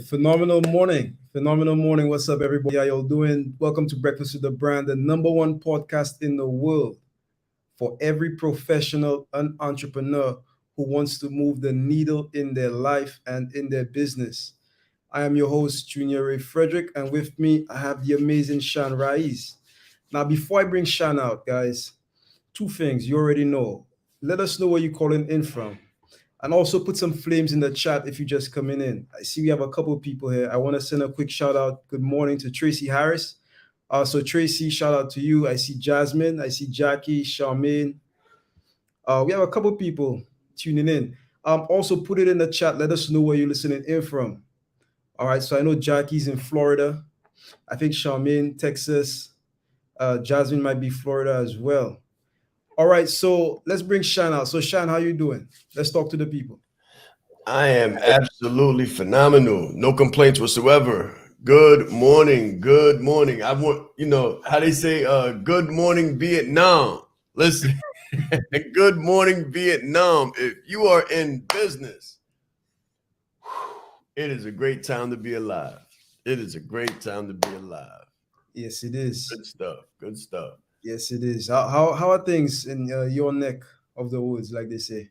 Phenomenal morning. Phenomenal morning. What's up, everybody? How y'all doing? Welcome to Breakfast with the Brand, the number one podcast in the world for every professional and entrepreneur who wants to move the needle in their life and in their business. I am your host, Junior Ray Frederick, and with me, I have the amazing Shaan Rais. Now, before I bring Shaan out, guys, two things you already know. Let us know where you're calling in from. And also put some flames in the chat if you're just coming in. I see we have a couple of people here. I want to send a quick shout out. Good morning to Tracy Harris. So Tracy, shout out to you. I see Jasmine. I see Jackie, Charmaine. We have a couple of people tuning in. Also put it in the chat. Let us know where you're listening in from. All right. So I know Jackie's in Florida. I think Charmaine, Texas. Jasmine might be Florida as well. All right, so let's bring Shaan out. So Shaan, how you doing? Let's talk to the people. I am absolutely phenomenal. No complaints whatsoever. Good morning. Good morning. I want, how they say, good morning, Vietnam. Listen, good morning, Vietnam. If you are in business, it is a great time to be alive. It is a great time to be alive. Yes, it is. Good stuff. Good stuff. Yes, it is. How are things in your neck of the woods, like they say?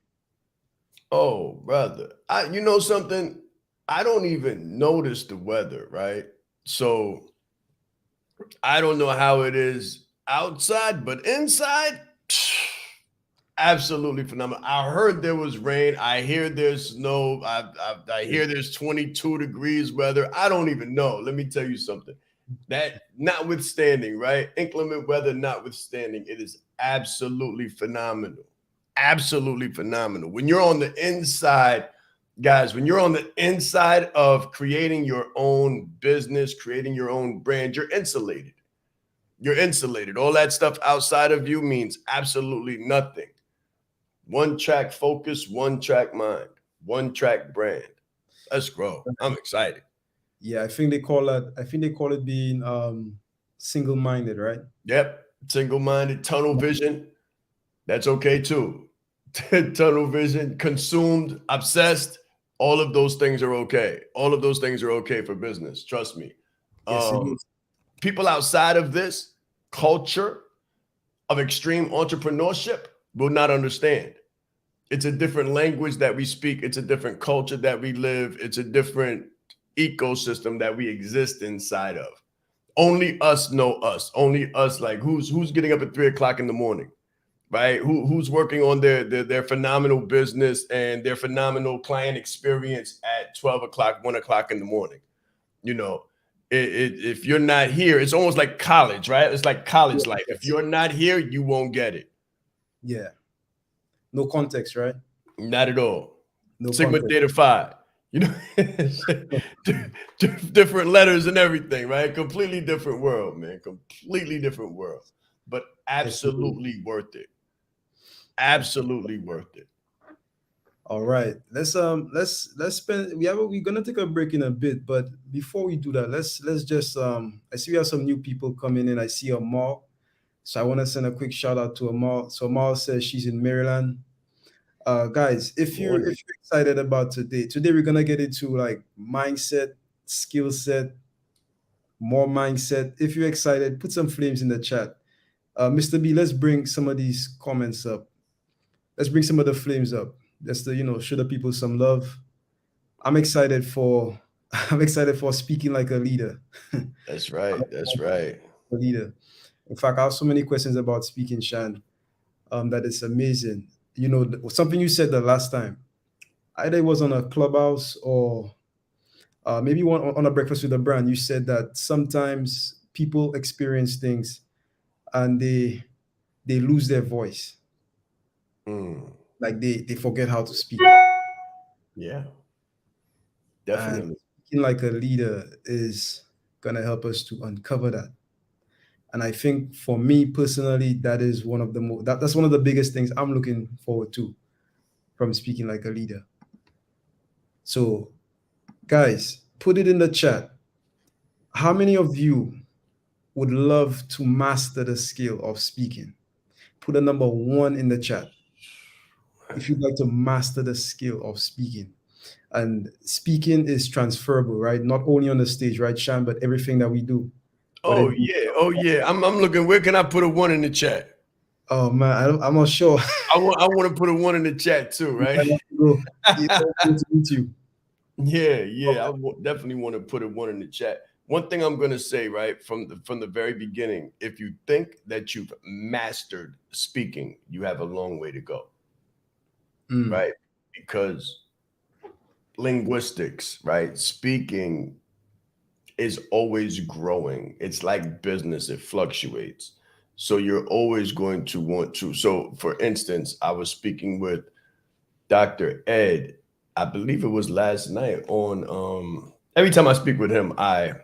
Oh, brother. You know something? I don't even notice the weather, right? So I don't know how it is outside, but inside, absolutely phenomenal. I heard there was rain. I hear there's snow. I hear there's 22 degrees weather. I don't even know. Let me tell you something. That notwithstanding, right? Inclement weather notwithstanding, it is absolutely phenomenal. Absolutely phenomenal. When you're on the inside, guys, when you're on the inside of creating your own business, creating your own brand, you're insulated. You're insulated. All that stuff outside of you means absolutely nothing. One track focus, one track mind, one track brand. Let's grow. I'm excited. Yeah, I think they call it being single-minded, right? Yep. Single-minded, tunnel vision. That's okay too. Tunnel vision, consumed, obsessed. All of those things are okay. All of those things are okay for business. Trust me. Yes, it is. People outside of this culture of extreme entrepreneurship will not understand. It's a different language that we speak. It's a different culture that we live. It's a different ecosystem that we exist inside of. Only us know us. Only us, like who's getting up at 3 o'clock in the morning, right? Who's working on their phenomenal business and their phenomenal client experience at 12 o'clock, 1 o'clock in the morning. If you're not here, it's almost like college, right? It's like college life. If you're not here, you won't get it. Yeah. No context, right? Not at all. No Sigma context. Theta Phi. Different letters and everything, right? Completely different world, man. Completely different world, but absolutely worth it. Absolutely worth it. All right, let's spend. We're gonna take a break in a bit, but before we do that, let's just I see we have some new people coming in. I see Amal, so I want to send a quick shout out to Amal. So Amal says she's in Maryland. Guys, if you're excited about today we're gonna get into like mindset, skill set, more mindset. If you're excited, put some flames in the chat. Mr. B, let's bring some of these comments up. Let's bring some of the flames up. Just to show the people some love. I'm excited for speaking like a leader. That's right. That's right. A leader. In fact, I have so many questions about speaking, Shaan. That it's amazing. Something you said the last time. Either it was on a clubhouse or maybe one on a breakfast with a brand. You said that sometimes people experience things and they lose their voice. Like they forget how to speak. Yeah. Definitely. And speaking like a leader is gonna help us to uncover that. And I think for me personally, that is one of the that's one of the biggest things I'm looking forward to from speaking like a leader. So, guys, put it in the chat. How many of you would love to master the skill of speaking? Put a number 1 in the chat if you'd like to master the skill of speaking. And speaking is transferable, right? Not only on the stage, right, Shaan, but everything that we do. Oh yeah, oh yeah. I'm looking. Where can I put a 1 in the chat? Oh man, I'm not sure. I want to put a 1 in the chat too, right? Go. Good to meet you. Yeah. Definitely want to put a 1 in the chat. One thing I'm gonna say, right, from the very beginning, if you think that you've mastered speaking, you have a long way to go, right? Because linguistics, right, speaking is always growing. It's like business, it fluctuates. So you're always going to want to. So, for instance, I was speaking with Dr. Ed, I believe it was last night on every time I speak with him, I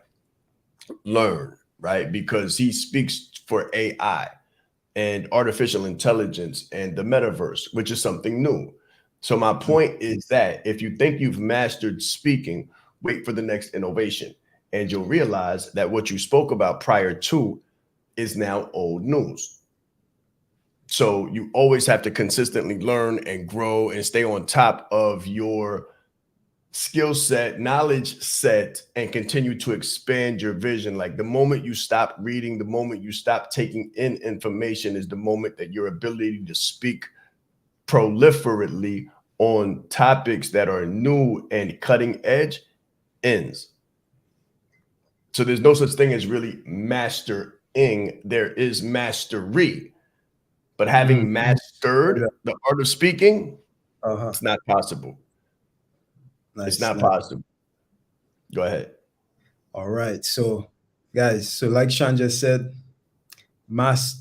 learn, right? Because he speaks for AI and artificial intelligence and the metaverse, which is something new. So my point is that if you think you've mastered speaking, wait for the next innovation, and you'll realize that what you spoke about prior to is now old news. So you always have to consistently learn and grow and stay on top of your skill set, knowledge set, and continue to expand your vision. Like the moment you stop reading, the moment you stop taking in information is the moment that your ability to speak proliferately on topics that are new and cutting edge ends. So there's no such thing as really mastering. There is mastery. But having mastered the art of speaking, it's not possible. Nice, it's not nice. possible. Go ahead. All right. So, guys, so like Shaan just said,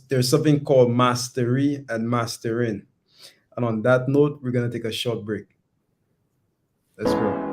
there's something called mastery and mastering. And on that note, we're going to take a short break. Let's go.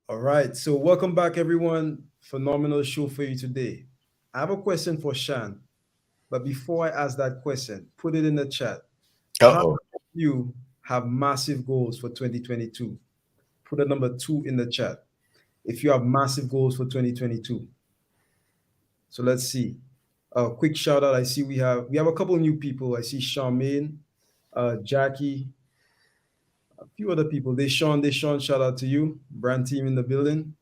All right. So, welcome back, everyone. Phenomenal show for you today. I have a question for Shaan. But before I ask that question, put it in the chat. How many of you have massive goals for 2022? Put a number 2 in the chat if you have massive goals for 2022. So let's see. A quick shout out. I see we have a couple new people. I see Charmaine, Jackie, a few other people. Deshaun, shout out to you. Brand team in the building.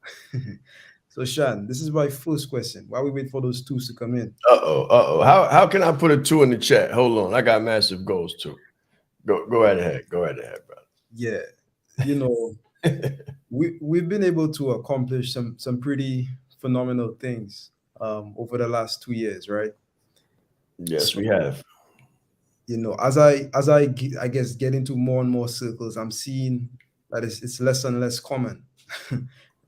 So Shaan, this is my first question. While we wait for those 2s to come in. How can I put a 2 in the chat? Hold on. I got massive goals too. Go right ahead. Go right ahead, brother. Yeah. You know, we've been able to accomplish some pretty phenomenal things over the last 2 years, right? Yes, So we have. I guess get into more and more circles, I'm seeing that it's less and less common,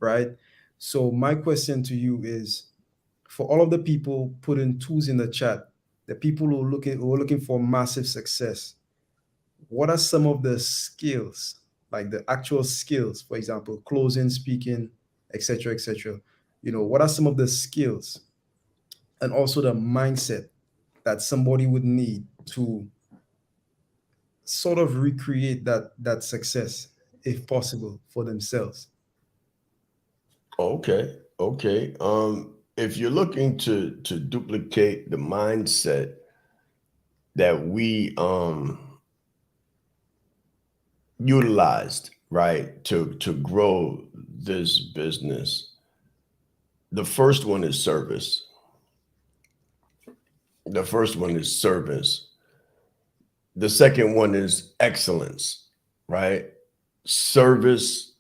right? So my question to you is, for all of the people putting tools in the chat, the people who are looking for massive success, what are some of the skills, like the actual skills, for example, closing, speaking, etc., etc.? What are some of the skills and also the mindset that somebody would need to sort of recreate that success, if possible, for themselves? Okay. Okay. If you're looking to duplicate the mindset that we utilized, right, to grow this business, the first one is service. The first one is service. The second one is excellence, right? Service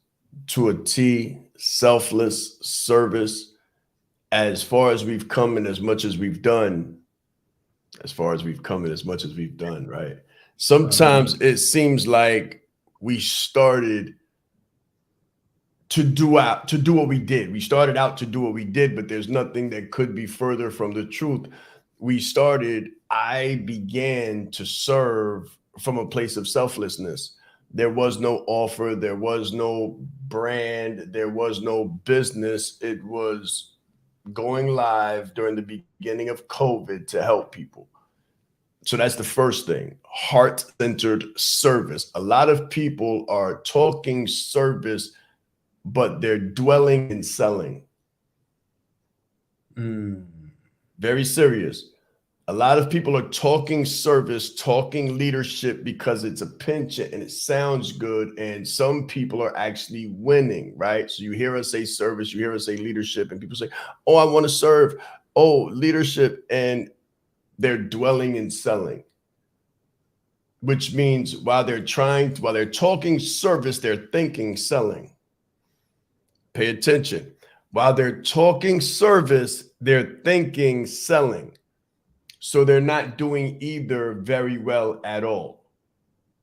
to a T, selfless service. As far as we've come and as much as we've done, as far as we've come and as much as we've done, right? Sometimes it seems like we started to do what we did. We started out to do what we did, but there's nothing that could be further from the truth. I began to serve from a place of selflessness. There was no offer, there was no brand, there was no business. It was going live during the beginning of COVID to help people. So that's the first thing, heart-centered service. A lot of people are talking service, but they're dwelling in selling. Very serious. A lot of people are talking service, talking leadership because it's a pinch and it sounds good. And some people are actually winning, right? So you hear us say service, you hear us say leadership, and people say, oh, I want to serve. Oh, leadership. And they're dwelling in selling, which means while they're talking service, they're thinking selling. Pay attention. While they're talking service, they're thinking selling. So they're not doing either very well at all.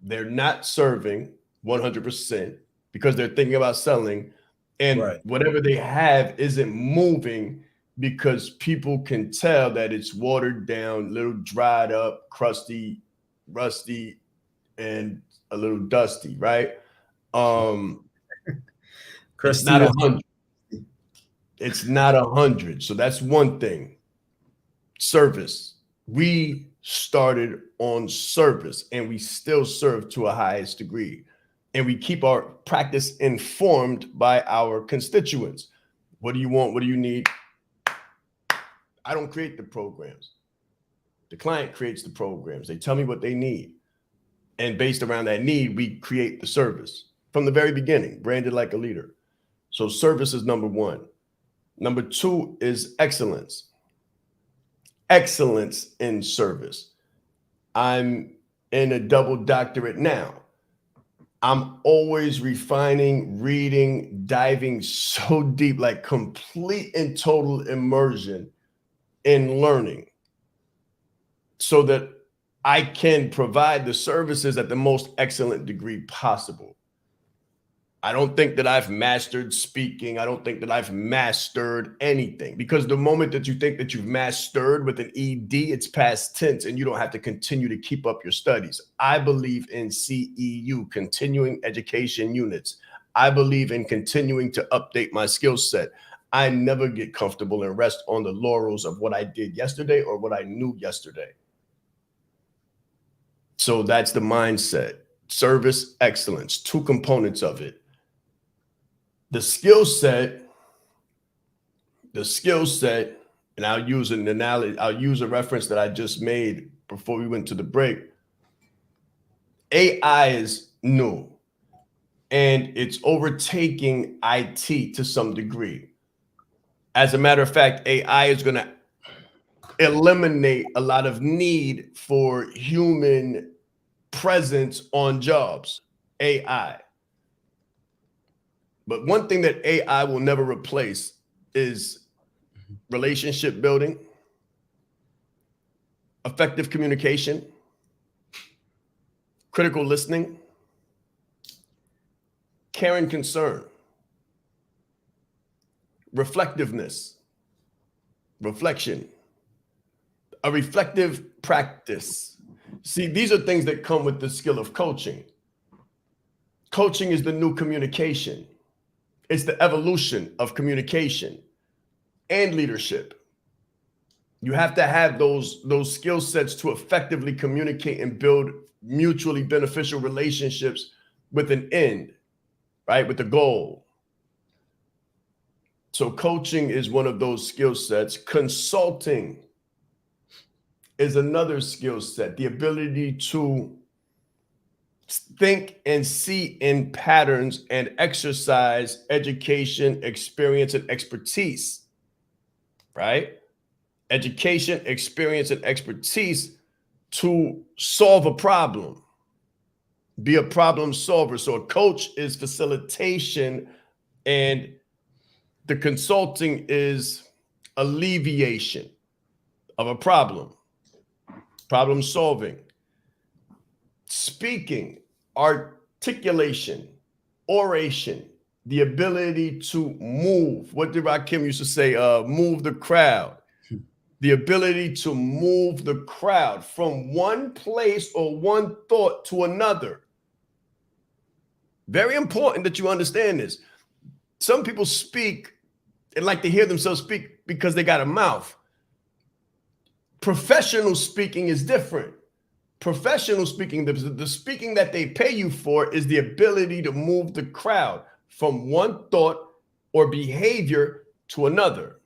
They're not serving 100% because they're thinking about selling, and Right. whatever they have isn't moving because people can tell that it's watered down, little dried up, crusty, rusty, and a little dusty, right? It's Crusty not with 100. It's not 100. So that's one thing. Service. We started on service and we still serve to a highest degree. And we keep our practice informed by our constituents. What do you want? What do you need? I don't create the programs. The client creates the programs. They tell me what they need. And based around that need, we create the service from the very beginning, branded like a leader. So service is number one. Number two is excellence. Excellence in service. I'm in a double doctorate now. I'm always refining, reading, diving so deep, like complete and total immersion in learning so that I can provide the services at the most excellent degree possible. I don't think that I've mastered speaking. I don't think that I've mastered anything, because the moment that you think that you've mastered with an ED, it's past tense and you don't have to continue to keep up your studies. I believe in CEU, continuing education units. I believe in continuing to update my skill set. I never get comfortable and rest on the laurels of what I did yesterday or what I knew yesterday. So that's the mindset. Service excellence, two components of it. The skill set, and I'll use an analogy, I'll use a reference that I just made before we went to the break. AI is new and it's overtaking IT to some degree. As a matter of fact, AI is going to eliminate a lot of need for human presence on jobs. AI. But one thing that AI will never replace is relationship building, effective communication, critical listening, care and concern, reflectiveness, reflection, a reflective practice. See, these are things that come with the skill of coaching. Coaching is the new communication. It's the evolution of communication and leadership. You have to have those skill sets to effectively communicate and build mutually beneficial relationships with an end, right? With a goal. So coaching is one of those skill sets. Consulting is another skill set, the ability to think and see in patterns and exercise education, experience, and expertise, right? Education, experience, and expertise to solve a problem, be a problem solver. So a coach is facilitation, and the consulting is alleviation of a problem, problem solving. Speaking, articulation, oration, the ability to move. What did Rakim used to say? Move the crowd. The ability to move the crowd from one place or one thought to another. Very important that you understand this. Some people speak and like to hear themselves speak because they got a mouth. Professional speaking is different. Professional speaking, the speaking that they pay you for is the ability to move the crowd from one thought or behavior to another.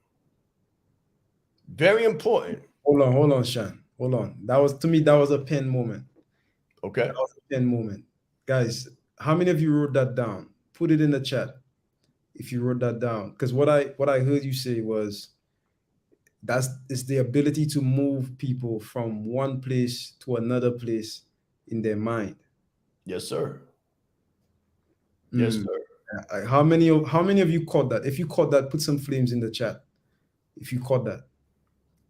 Very important. Hold on, Shaan. Hold on. That was, to me, that was a pen moment. Okay. That was a pen moment. Guys, how many of you wrote that down? Put it in the chat if you wrote that down. Because what I heard you say was it's the ability to move people from one place to another place in their mind. Yes, sir. Yes, sir. How many of you caught that? If you caught that, put some flames in the chat. If you caught that,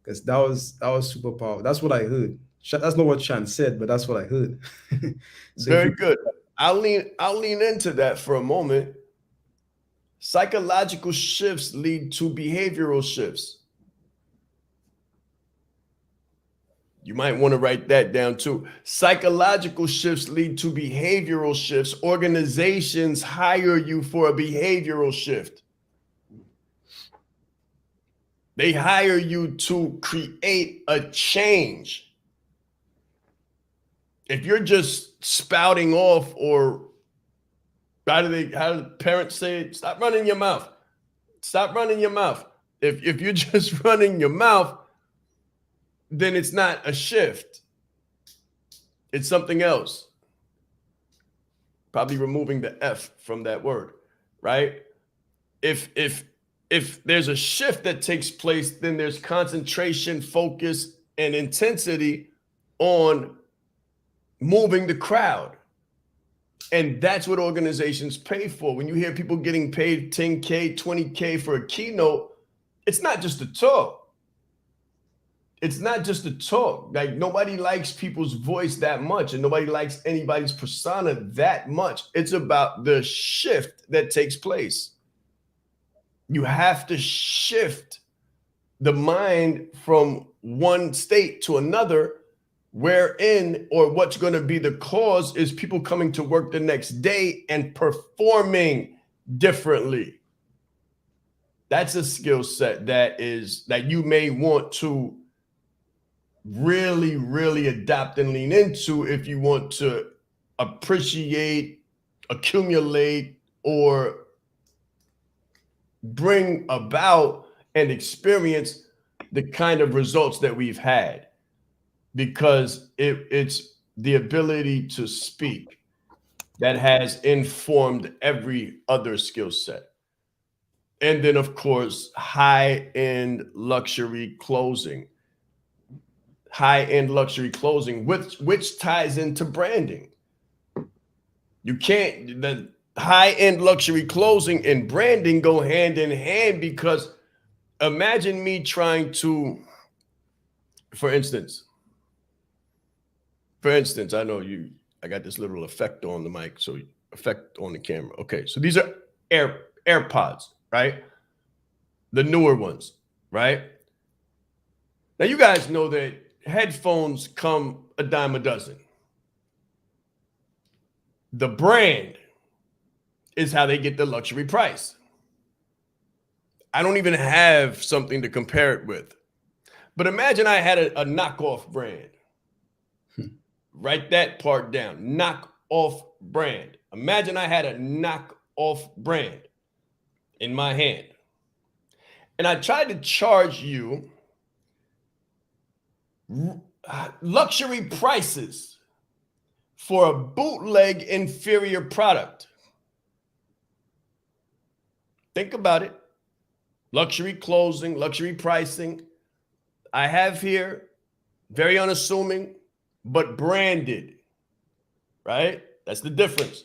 because that was super powerful. That's what I heard. That's not what Shaan said, but that's what I heard. So very good. I'll lean into that for a moment. Psychological shifts lead to behavioral shifts. You might want to write that down too. Psychological shifts lead to behavioral shifts. Organizations hire you for a behavioral shift. They hire you to create a change. If you're just spouting off, or how do parents say, stop running your mouth. Stop running your mouth. If you're just running your mouth, then it's not a shift. It's something else. Probably removing the F from that word, right? If there's a shift that takes place, then there's concentration, focus, and intensity on moving the crowd. And that's what organizations pay for. When you hear people getting paid $10K, $20K for a keynote, it's not just a talk. It's not just a talk. Like, nobody likes people's voice that much, and nobody likes anybody's persona that much. It's about the shift that takes place. You have to shift the mind from one state to another, wherein, or what's going to be the cause, is people coming to work the next day and performing differently. That's a skill set that you may want to really, really adapt and lean into if you want to appreciate, accumulate, or bring about and experience the kind of results that we've had, because it's the ability to speak that has informed every other skill set. And then, of course, high-end luxury clothing, which ties into branding. You can't, high-end luxury clothing and branding go hand in hand, because imagine me trying to, for instance, I know I got this little effect on the mic, so effect on the camera. Okay, so these are AirPods, right? The newer ones, right? Now you guys know that headphones come a dime a dozen. The brand is how they get the luxury price. I don't even have something to compare it with. But imagine I had a knockoff brand. Write that part down. Knockoff brand. Imagine I had a knockoff brand in my hand. And I tried to charge you luxury prices for a bootleg inferior product. Think about it. Luxury clothing, luxury pricing. I have here, very unassuming, but branded, right? That's the difference.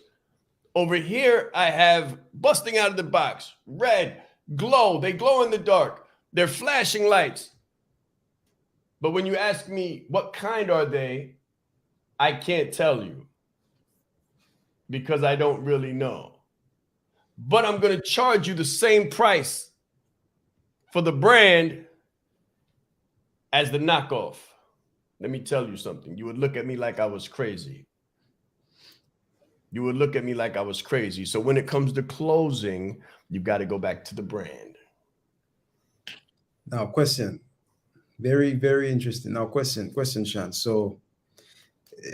Over here, I have busting out of the box, red, glow. They glow in the dark. They're flashing lights. But when you ask me what kind are they, I can't tell you because I don't really know. But I'm going to charge you the same price for the brand as the knockoff. Let me tell you something. You would look at me like I was crazy. You would look at me like I was crazy. So when it comes to closing, you've got to go back to the brand. Now, question. Very, very interesting. Now, question, Shaan. So,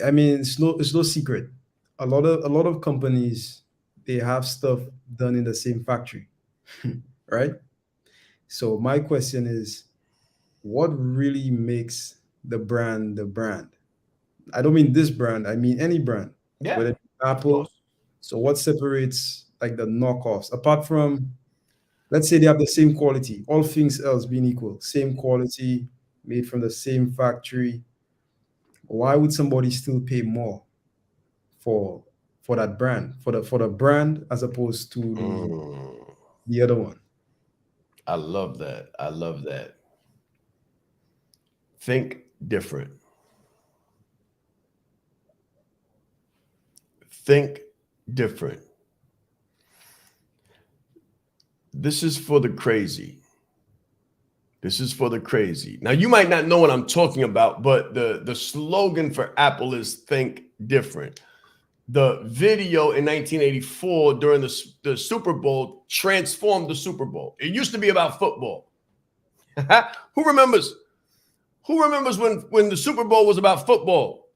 I mean, it's no secret. A lot of companies, they have stuff done in the same factory, right? So my question is, what really makes the brand the brand? I don't mean this brand, I mean any brand, Yeah, whether it's of Apple. course. So what separates like the knockoffs, apart from, let's say they have the same quality, all things else being equal, same quality, made from the same factory. Why would somebody still pay more for that brand, for the brand as opposed to Mm, the other one? I love that. I love that. Think different. Think different. This is for the crazy. This is for the crazy. Now, you might not know what I'm talking about, but the slogan for Apple is think different. The video in 1984 during the Super Bowl transformed the Super Bowl. It used to be about football. Who remembers? Who remembers when the Super Bowl was about football?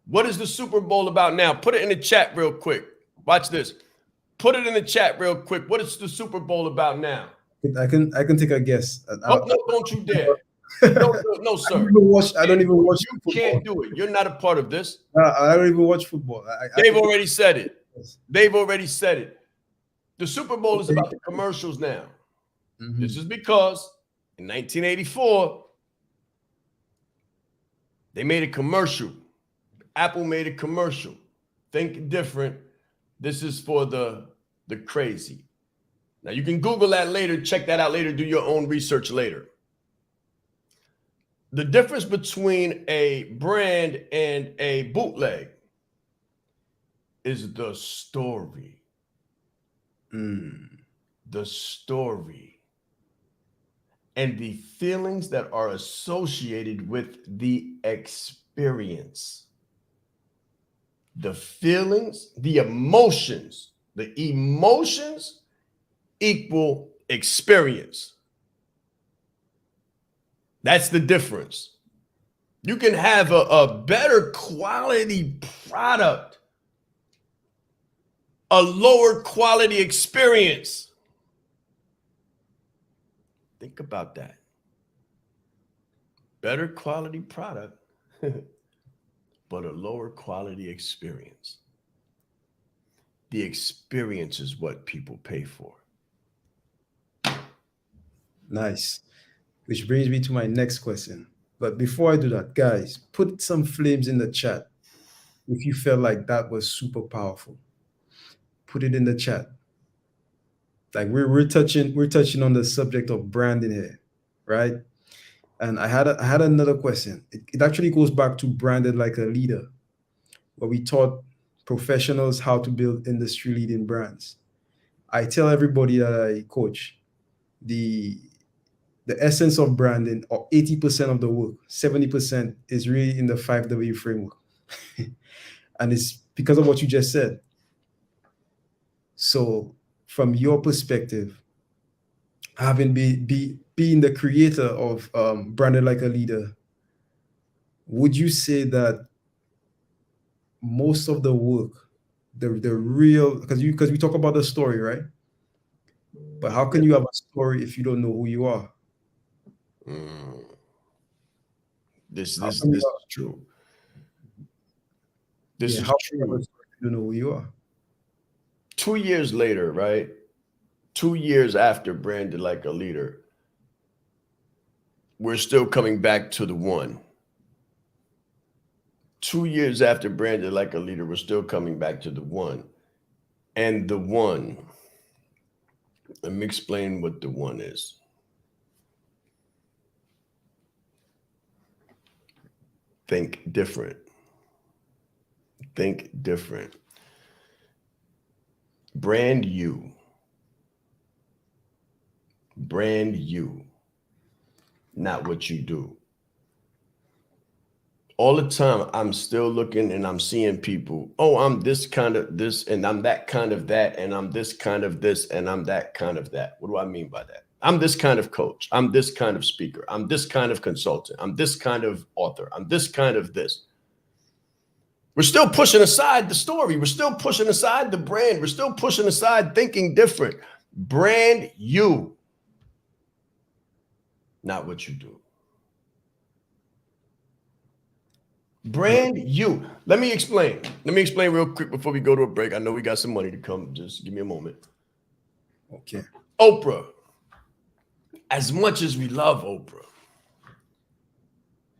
What is the Super Bowl about now? Put it in the chat real quick. Watch this. Put it in the chat real quick. What is the Super Bowl about now? I can take a guess. Oh, no, don't you dare. No, no, sir. I don't even watch You football. can't do it. You're not a part of this. I don't even watch football. They've already said it. They've already said it. The Super Bowl is about the commercials now. Mm-hmm. This is because in 1984, they made a commercial. Apple made a commercial. Think different. This is for the crazy. Now, you can Google that later, check that out later, do your own research later. The difference between a brand and a bootleg is the story. The story. And the feelings that are associated with the experience. The feelings, the emotions equal experience. That's the difference. You can have a better quality product, a lower quality experience. Think about that. Better quality product, but a lower quality experience. The experience is what people pay for. Nice. Which brings me to my next question. But before I do that, guys, put some flames in the chat if you felt like that was super powerful. put it in the chat. Like we're touching on the subject of branding here, right? And I had another question. It actually goes back to branded like a leader, where we taught professionals how to build industry leading brands. I tell everybody that I coach the essence of branding, or 80% of the work, 70% is really in the 5W framework. And it's because of what you just said. So from your perspective, having being the creator of branded like a leader, would you say that most of the work, the real, because we talk about the story, right? But how can you have a story if you don't know who you are? This How is can you true. have, This yeah, is how can you have a true. story if you don't know who you are? 2 years later, right? 2 years after Branded Like a Leader, we're still coming back to the one. 2 years after Branded Like a Leader, we're still coming back to the one. And the one, let me explain what the one is. Think different. Think different. Brand you. Brand you, not what you do. All the time, I'm still looking and I'm seeing people, oh, I'm this kind of this, and I'm that kind of that, and I'm this kind of this, and I'm that kind of that. What do I mean by that? I'm this kind of coach. I'm this kind of speaker. I'm this kind of consultant. I'm this kind of author. I'm this kind of this. We're still pushing aside the story. We're still pushing aside the brand. We're still pushing aside thinking different. Brand you, not what you do. Brand you. Let me explain. Let me explain real quick before we go to a break. I know we got some money to come. Just give me a moment. Okay. Oprah. As much as we love Oprah,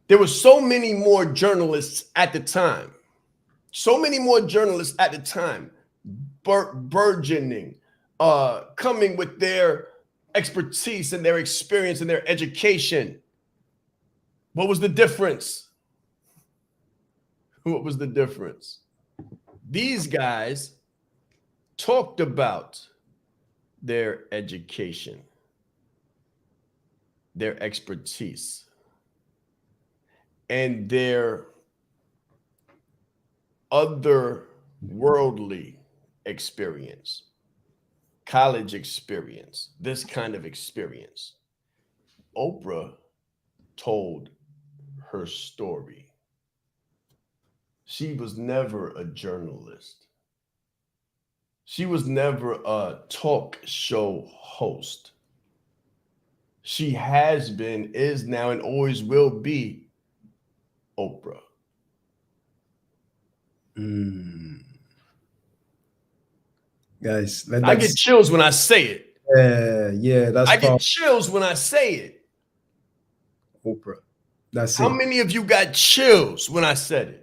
there were so many more journalists at the time. So many more journalists at the time, burgeoning, coming with their expertise and their experience and their education. What was the difference? What was the difference? These guys talked about their education, their expertise, and their otherworldly experience, college experience, this kind of experience. Oprah told her story. She was never a journalist. She was never a talk show host. She has been, is now, and always will be Oprah. Guys, I get chills when I say it. Yeah, that's I get chills when I say it. Oprah. That's How it. many of you got chills when I said it?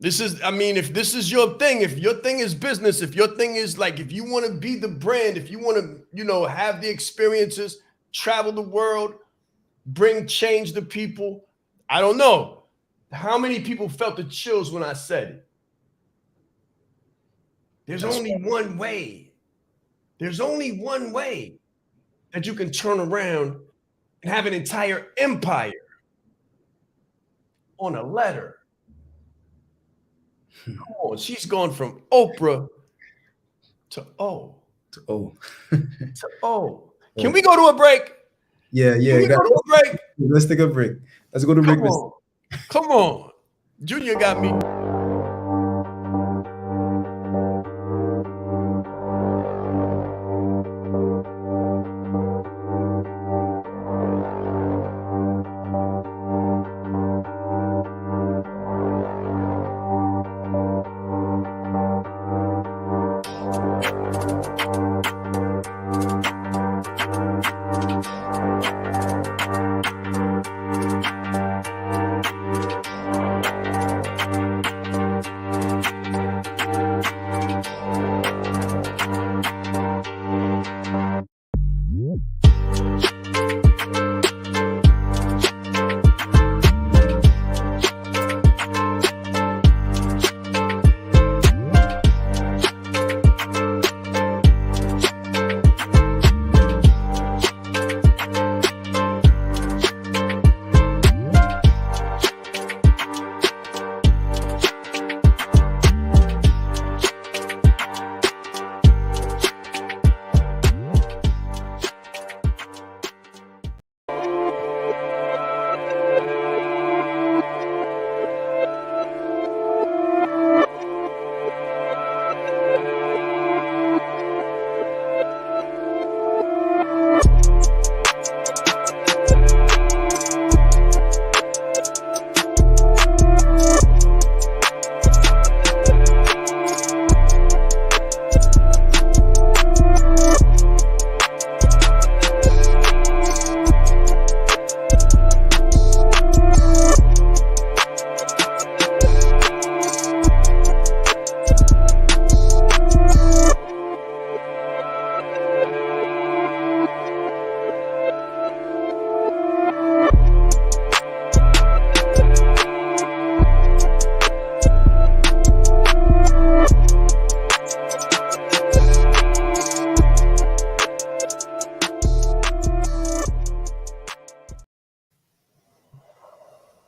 This is, I mean, if this is your thing, if your thing is business, if your thing is like, if you want to be the brand, if you want to, have the experiences, travel the world, bring change to people. I don't know how many people felt the chills when I said it. There's only one way. There's only one way that you can turn around and have an entire empire on a letter. Come on, she's gone from Oprah to O. To O. To O. Can we go to a break? Yeah. Can we go to a break? Let's take a break. Let's go to break. Come on. Junior got me.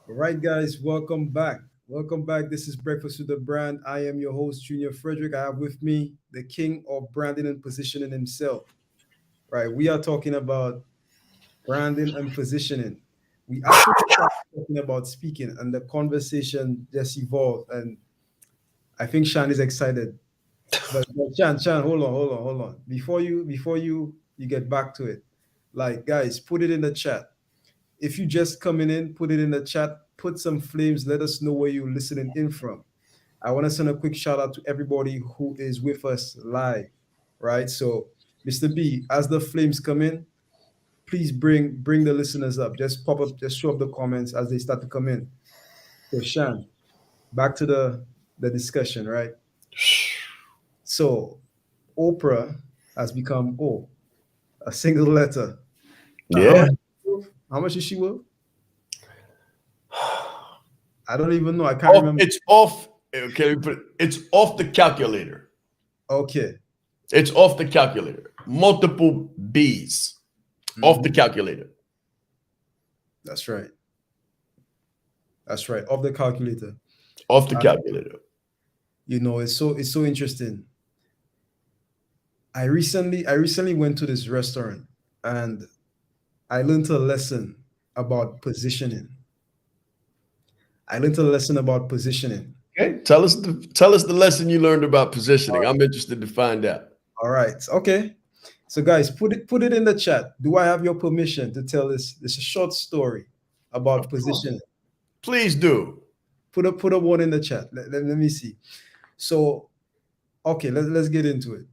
All right, guys, welcome back. Welcome back. This is Breakfast with the Brand. I am your host, Junior Frederick. I have with me the king of branding and positioning himself. Right, we are talking about branding and positioning. We actually started talking about speaking, and the conversation just evolved. And I think Shaan is excited. But Shaan, hold on. Before you get back to it, like guys, put it in the chat. If you just coming in, put it in the chat. Put some flames. Let us know where you're listening in from. I want to send a quick shout out to everybody who is with us live, right? So, Mr. B, as the flames come in, please bring the listeners up. Just pop up, just show up the comments as they start to come in. So, Shan, back to the discussion, right? So, Oprah has become a single letter. How Yeah. much? How much is she worth? I don't even know. I can't Off, remember. it's off. Okay, but it's off the calculator. Okay. It's off the calculator. Multiple B's off the Mhm. calculator. That's right. That's right. Of the calculator. Off the Uh, calculator. it's so interesting. I recently went to this restaurant and I learned a lesson about positioning. I learned a lesson about positioning. Okay. Tell us the lesson you learned about positioning. I'm interested to find out. All right. Okay. So guys, put it in the chat. Do I have your permission to tell this short story Of about course. positioning? Please do. Put a one in the chat. Let me see. So okay, let's get into it.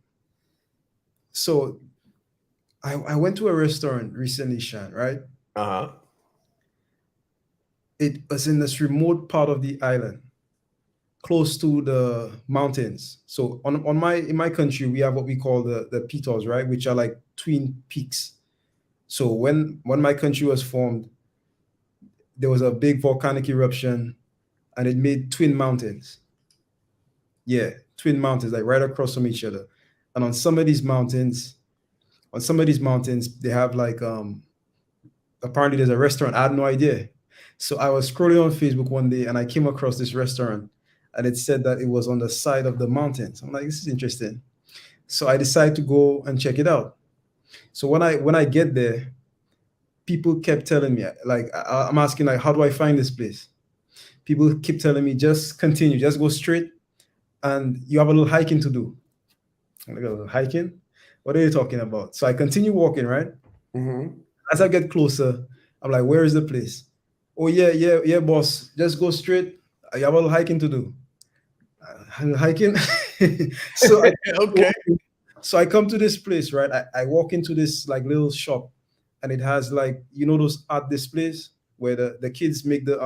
So I went to a restaurant recently, Shan, right? Uh-huh. It was in this remote part of the island, close to the mountains. So on my in my country, we have what we call the pitons, right, which are like twin peaks. So when my country was formed, there was a big volcanic eruption, and it made twin mountains. Yeah, twin mountains, like right across from each other. And on some of these mountains, they have like apparently there's a restaurant. I had no idea. So I was scrolling on Facebook one day and I came across this restaurant and it said that it was on the side of the mountains. I'm like, this is interesting. So I decided to go and check it out. So when I get there, people kept telling me, like, I'm asking, like, how do I find this place? People keep telling me, just continue, just go straight, and you have a little hiking to do. I'm like, a little hiking? What are you talking about? So I continue walking, right? Mm-hmm. As I get closer, I'm like, where is the place? Oh yeah, boss. Just go straight. I have a little hiking to do. Hiking. so I Okay. so I come to this place, right? I walk into this like little shop, and it has like those art displays where the kids make the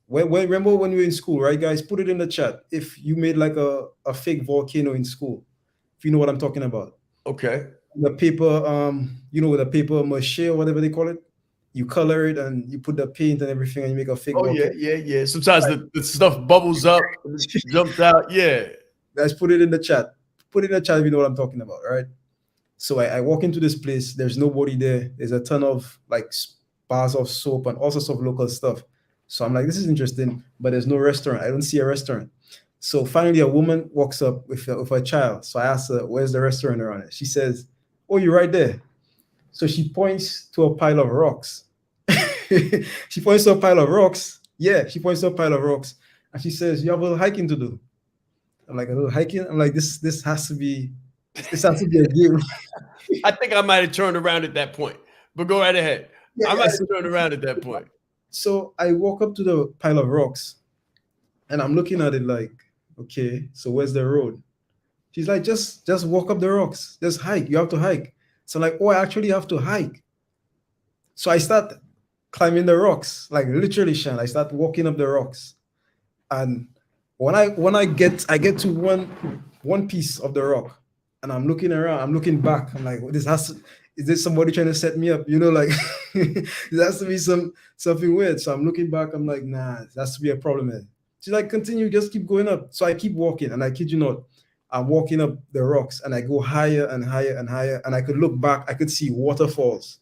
when remember when we were in school, right, guys? Put it in the chat if you made like a fake volcano in school, if you know what I'm talking about. Okay. The paper, with the paper mache or whatever they call it. You color it and you put the paint and everything, and you make a fake Oh yeah, volcano. yeah. Sometimes the stuff bubbles up, jumps out. Yeah. Guys, put it in the chat. Put it in the chat if you know what I'm talking about, right? So I walk into this place. There's nobody there. There's a ton of like bars of soap and all sorts of local stuff. So I'm like, this is interesting, but there's no restaurant. I don't see a restaurant. So finally, a woman walks up with a child. So I asked her, "Where's the restaurant around it?" She says, "Oh, you're right there." So she points to a pile of rocks. She points to a pile of rocks. Yeah, she points to a pile of rocks, and she says, "You have a little hiking to do." I'm like, "A little hiking?" I'm like, "This has to be this has to be a game." I think I might have turned around at that point, but go right ahead. Yeah, I yeah. might have turned around at that point. So I walk up to the pile of rocks and I'm looking at it like, okay, so where's the road? She's like, just walk up the rocks. Just hike. You have to hike. So I'm like, oh, I actually have to hike. So I start climbing the rocks, like literally, Shan. I start walking up the rocks. And when I get to one piece of the rock and I'm looking around, I'm looking back, I'm like, is this somebody trying to set me up? Like there has to be something weird. So I'm looking back, I'm like, nah, there has to be a problem here. She's like, continue, just keep going up. So I keep walking, and I kid you not, I'm walking up the rocks and I go higher and higher and higher. And I could look back, I could see waterfalls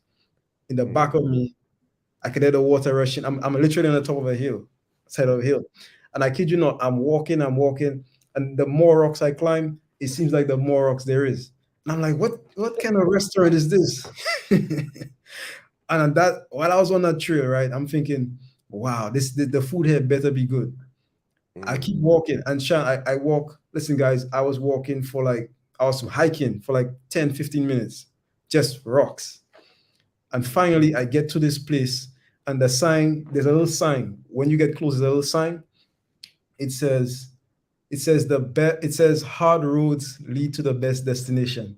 in the back of me I could hear the water rushing. I'm literally on the top of a hill, side of a hill. And I kid you not, I'm walking, and the more rocks I climb, it seems like the more rocks there is. And I'm like, what kind of restaurant is this? And that while I was on that trail, right, I'm thinking, wow, the food here better be good. I keep walking, and Sean, I walk. Listen, guys, I was hiking for like 10, 15 minutes, just rocks. And finally, I get to this place, and there's a little sign. When you get close, there's a little sign. It says, it says hard roads lead to the best destination.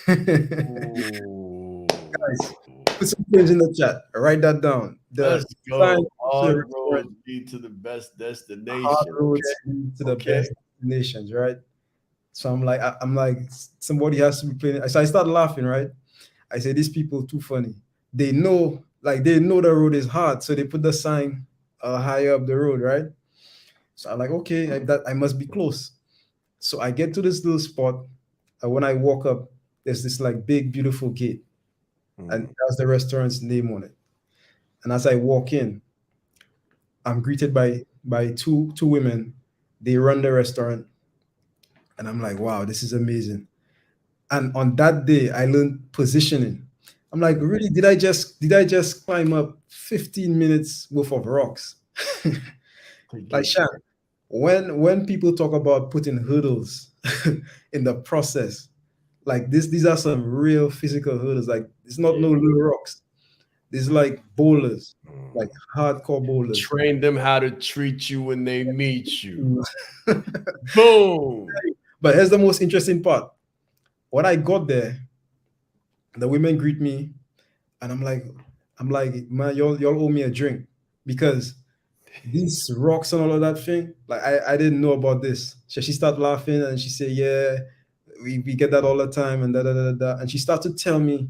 Ooh. Guys, put some things in the chat. Write that down. The Let's sign go. to the Hard restaurant, roads lead to the best hard destination. roads lead to the Okay. best destinations, right? So I'm like, somebody has to be playing. So I start laughing, right? I say, these people too funny. They know the road is hard, so they put the sign higher up the road, right? So I'm like, okay, I must be close. So I get to this little spot, and when I walk up, there's this like big, beautiful gate, and that's the restaurant's name on it. And as I walk in, I'm greeted by two women. They run the restaurant, and I'm like, wow, this is amazing. And on that day, I learned positioning. I'm like, really? Did I just climb up 15 minutes worth of rocks? Like, Shan, when people talk about putting hurdles in the process, like this, these are some real physical hurdles. Like, it's not no little rocks. These like boulders, like hardcore boulders. Train them how to treat you when they meet you. But Boom. here's the most interesting part. When I got there, the women greet me, and I'm like, man, y'all owe me a drink because these rocks and all of that thing, like I didn't know about this. So she started laughing and she said, yeah, we get that all the time and da da da da. Da. And she started to tell me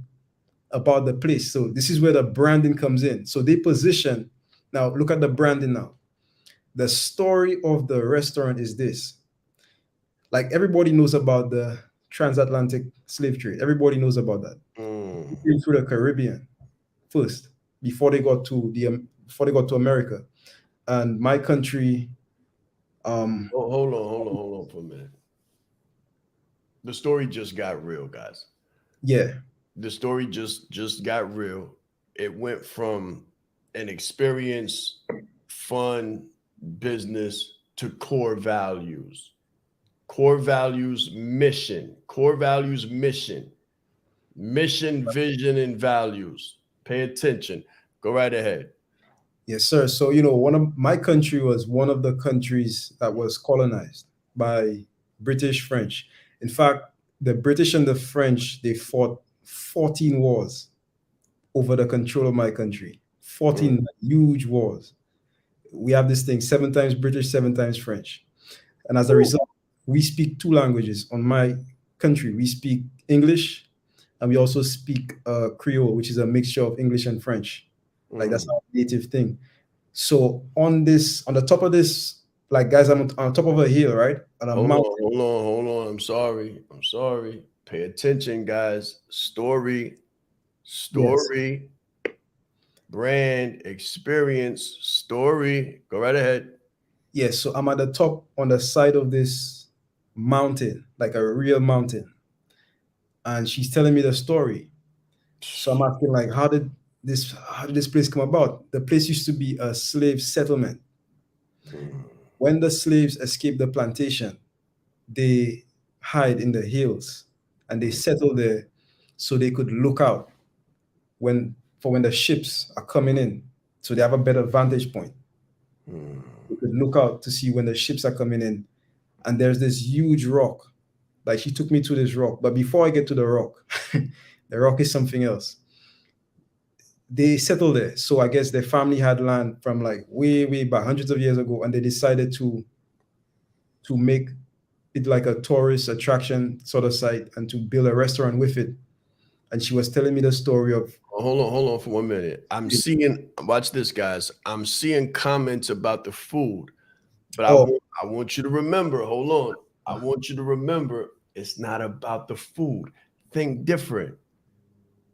about the place. So this is where the branding comes in. So they position. Now look at the branding now. The story of the restaurant is this. Like everybody knows about the transatlantic slave trade. Everybody knows about that. They came through the Caribbean first before they got to America. And my country, Hold on for a minute. The story just got real, guys. yeah, The story just got real. It went from an experience, fun, business to core values. Core values, mission. Core values, mission. Mission, vision, and values. Pay attention. Go right ahead. yes, sir. So one of my country was one of the countries that was colonized by British French. In fact, the British and the French they fought 14 wars over the control of my country. 14 huge wars. We have this thing: seven times British, seven times French. And as a result, we speak two languages. On my country, we speak English, and we also speak Creole, which is a mixture of English and French. Like that's our native thing. So on the top of this, like guys, I'm on top of a hill, right? On a mountain. Hold on. I'm sorry. Pay attention, guys. Story, Yes. brand, experience, story. Go right ahead. Yes. So I'm at the top on the side of this mountain, like a real mountain. And she's telling me the story. So I'm asking, like, how did this place come about? The place used to be a slave settlement. When the slaves escaped the plantation, they hide in the hills and they settle there so they could look out when the ships are coming in. So they have a better vantage point. They could look out to see when the ships are coming in. And there's this huge rock. Like she took me to this rock. But before I get to the rock, the rock is something else. They settled there. So I guess their family had land from like way, way back, hundreds of years ago, and they decided to make it like a tourist attraction sort of site and to build a restaurant with it. And she was telling me the story of Hold on for 1 minute. Watch this, guys. I'm seeing comments about the food, but oh I want you to remember, hold on. I want you to remember it's not about the food. Think different.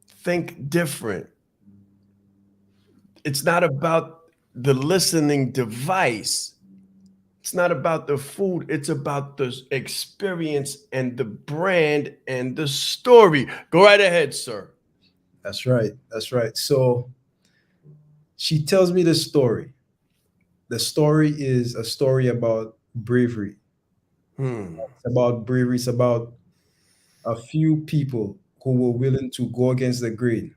Think different. It's not about the listening device. It's not about the food. It's about the experience and the brand and the story. Go right ahead, sir. That's right. That's right. So she tells me the story. The story is a story about bravery. Hmm. It's about bravery. It's about a few people who were willing to go against the grain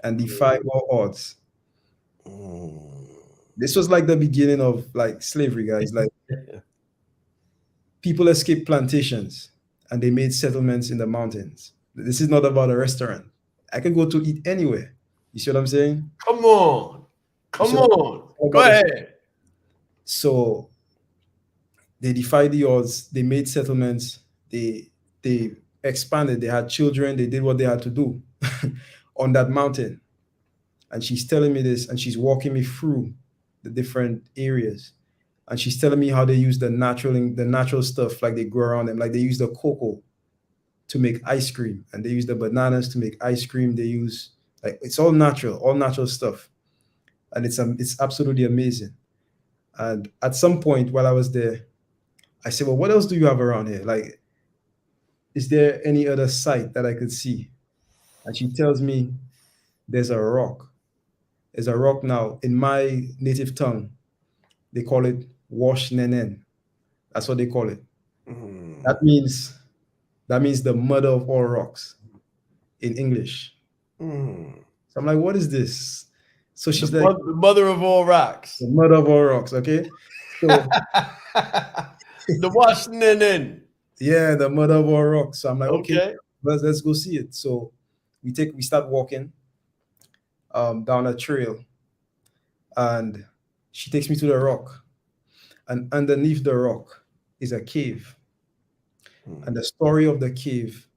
and defy all odds. Hmm. This was like the beginning of like slavery, guys. Like people escaped plantations and they made settlements in the mountains. This is not about a restaurant. I can go to eat anywhere. You see what I'm saying? Come on. You Come see what on. I'm Go about this? ahead. So they defied the odds. They made settlements. They expanded. They had children. They did what they had to do on that mountain. And she's telling me this, and she's walking me through the different areas. And she's telling me how they use the natural stuff, like they grow around them. Like they use the cocoa to make ice cream, and they use the bananas to make ice cream. They use like it's all natural stuff, and it's absolutely amazing. And at some point while I was there, I said, "Well, what else do you have around here? Like, is there any other site that I could see?" And she tells me there's a rock. There's a rock now in my native tongue. They call it Wash Nenen. That's what they call it. Hmm. That means that means the mother of all rocks in English. Hmm. So I'm like, what is this? So The, she's like, the mother of all rocks. the mother of all rocks. Okay. So The Washington. yeah, the mother of all rocks. So I'm like, okay, Okay. let's go see it. So we start walking down a trail, and she takes me to the rock, and underneath the rock is a cave. Hmm. And the story of the cave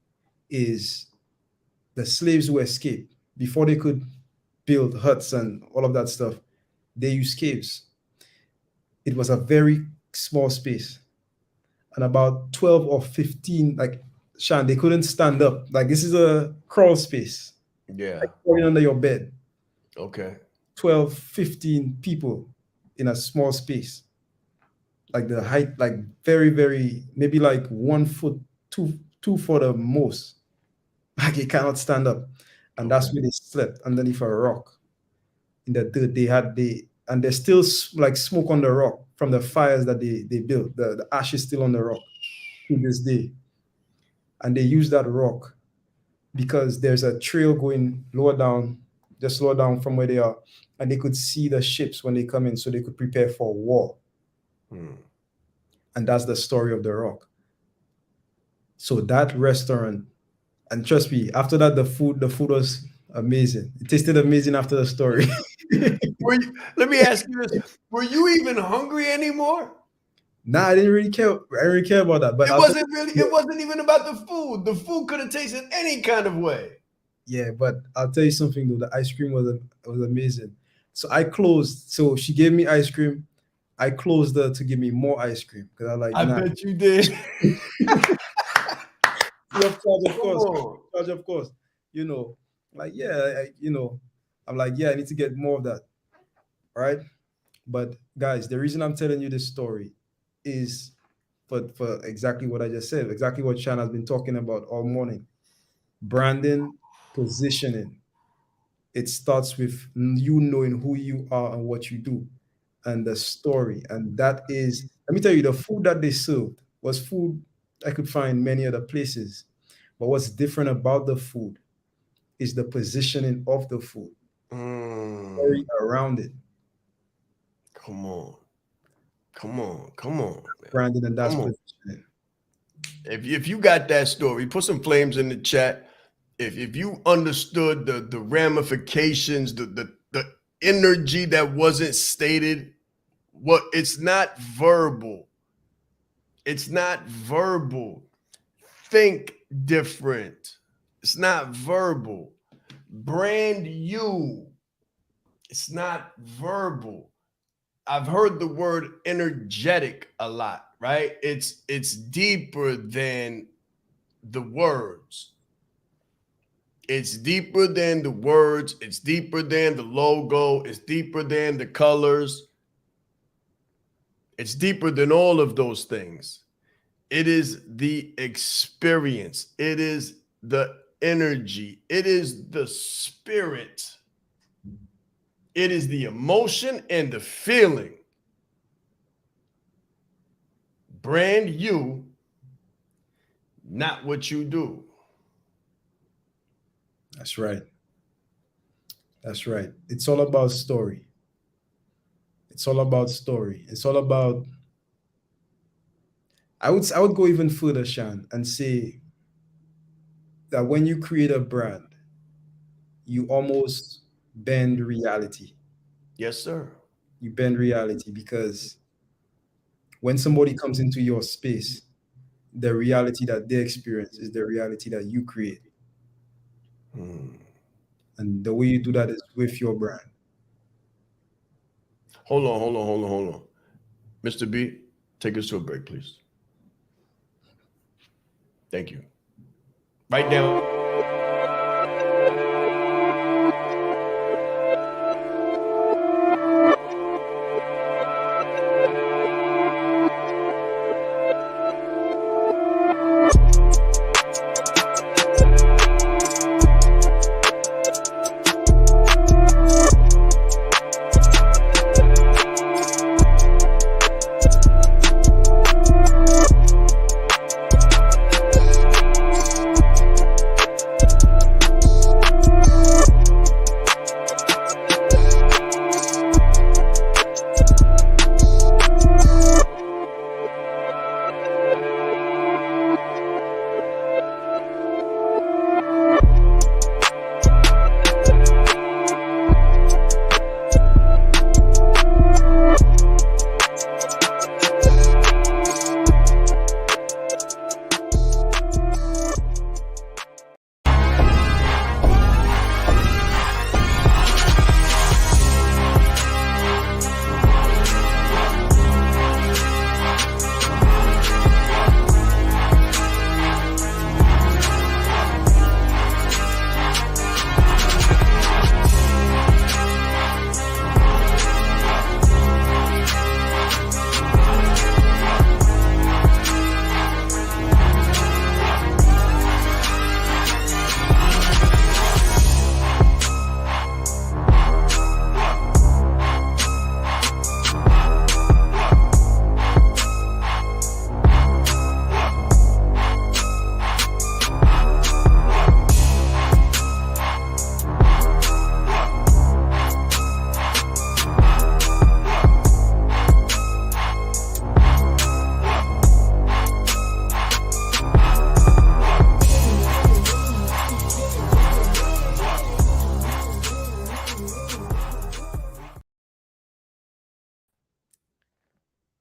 is the slaves who escaped before they could build huts and all of that stuff. They used caves. It was a very small space, and about 12 or 15, like Shan, they couldn't stand up. Like this is a crawl space, Yeah. like crawling under your bed. Okay. 12, 15 people in a small space. Like the height, like very, very, maybe like 1 foot, two for the most. Like they cannot stand up. And Okay. that's where they slept underneath a rock. In the dirt, and there's still like smoke on the rock from the fires that they built. The ash is still on the rock to this day. And they use that rock because there's a trail going lower down, just lower down from where they are, and they could see the ships when they come in, so they could prepare for war. Hmm. And that's the story of the rock. So that restaurant, and trust me, after that, the food was amazing. It tasted amazing after the story. Let me ask you this. Were you even hungry anymore? Nah, I didn't really care. I didn't really care about that. But It I'll tell wasn't really, you, it wasn't even about the food. The food could have tasted any kind of way. yeah, but I'll tell you something though. The ice cream was amazing. So I closed. So she gave me ice cream. I closed her to give me more ice cream because I like, I nah. bet you did. Free of charge, of Come course. on. Charge, of course. You know, like yeah, I'm like yeah, I need to get more of that, right? But guys, the reason I'm telling you this story is for exactly what I just said, exactly what Shan has been talking about all morning. Branding, positioning. It starts with you knowing who you are and what you do, and the story. And that is, let me tell you, the food that they served was food I could find many other places. But what's different about the food is the positioning of the food, Mm, story around it, come on. Come on. Come on, man. branding, and that's Come on. positioning. If you got that story, put some flames in the chat. If you understood the ramifications, the energy that wasn't stated, what it's not verbal. It's not verbal. Think different. It's not verbal. Brand you. It's not verbal. I've heard the word energetic a lot, right? It's deeper than the words. It's deeper than the words. It's deeper than the logo. It's deeper than the colors. It's deeper than all of those things. It is the experience. It is the energy. It is the spirit. It is the emotion and the feeling. Brand you, not what you do. That's right. That's right. It's all about story. It's all about story. It's all about. I would go even further, Shan, and say that when you create a brand, you almost bend reality. Yes, sir. You bend reality because when somebody comes into your space, the reality that they experience is the reality that you create. Hmm. And the way you do that is with your brand. Hold on. Mr. B, take us to a break, please. Thank you. Right down.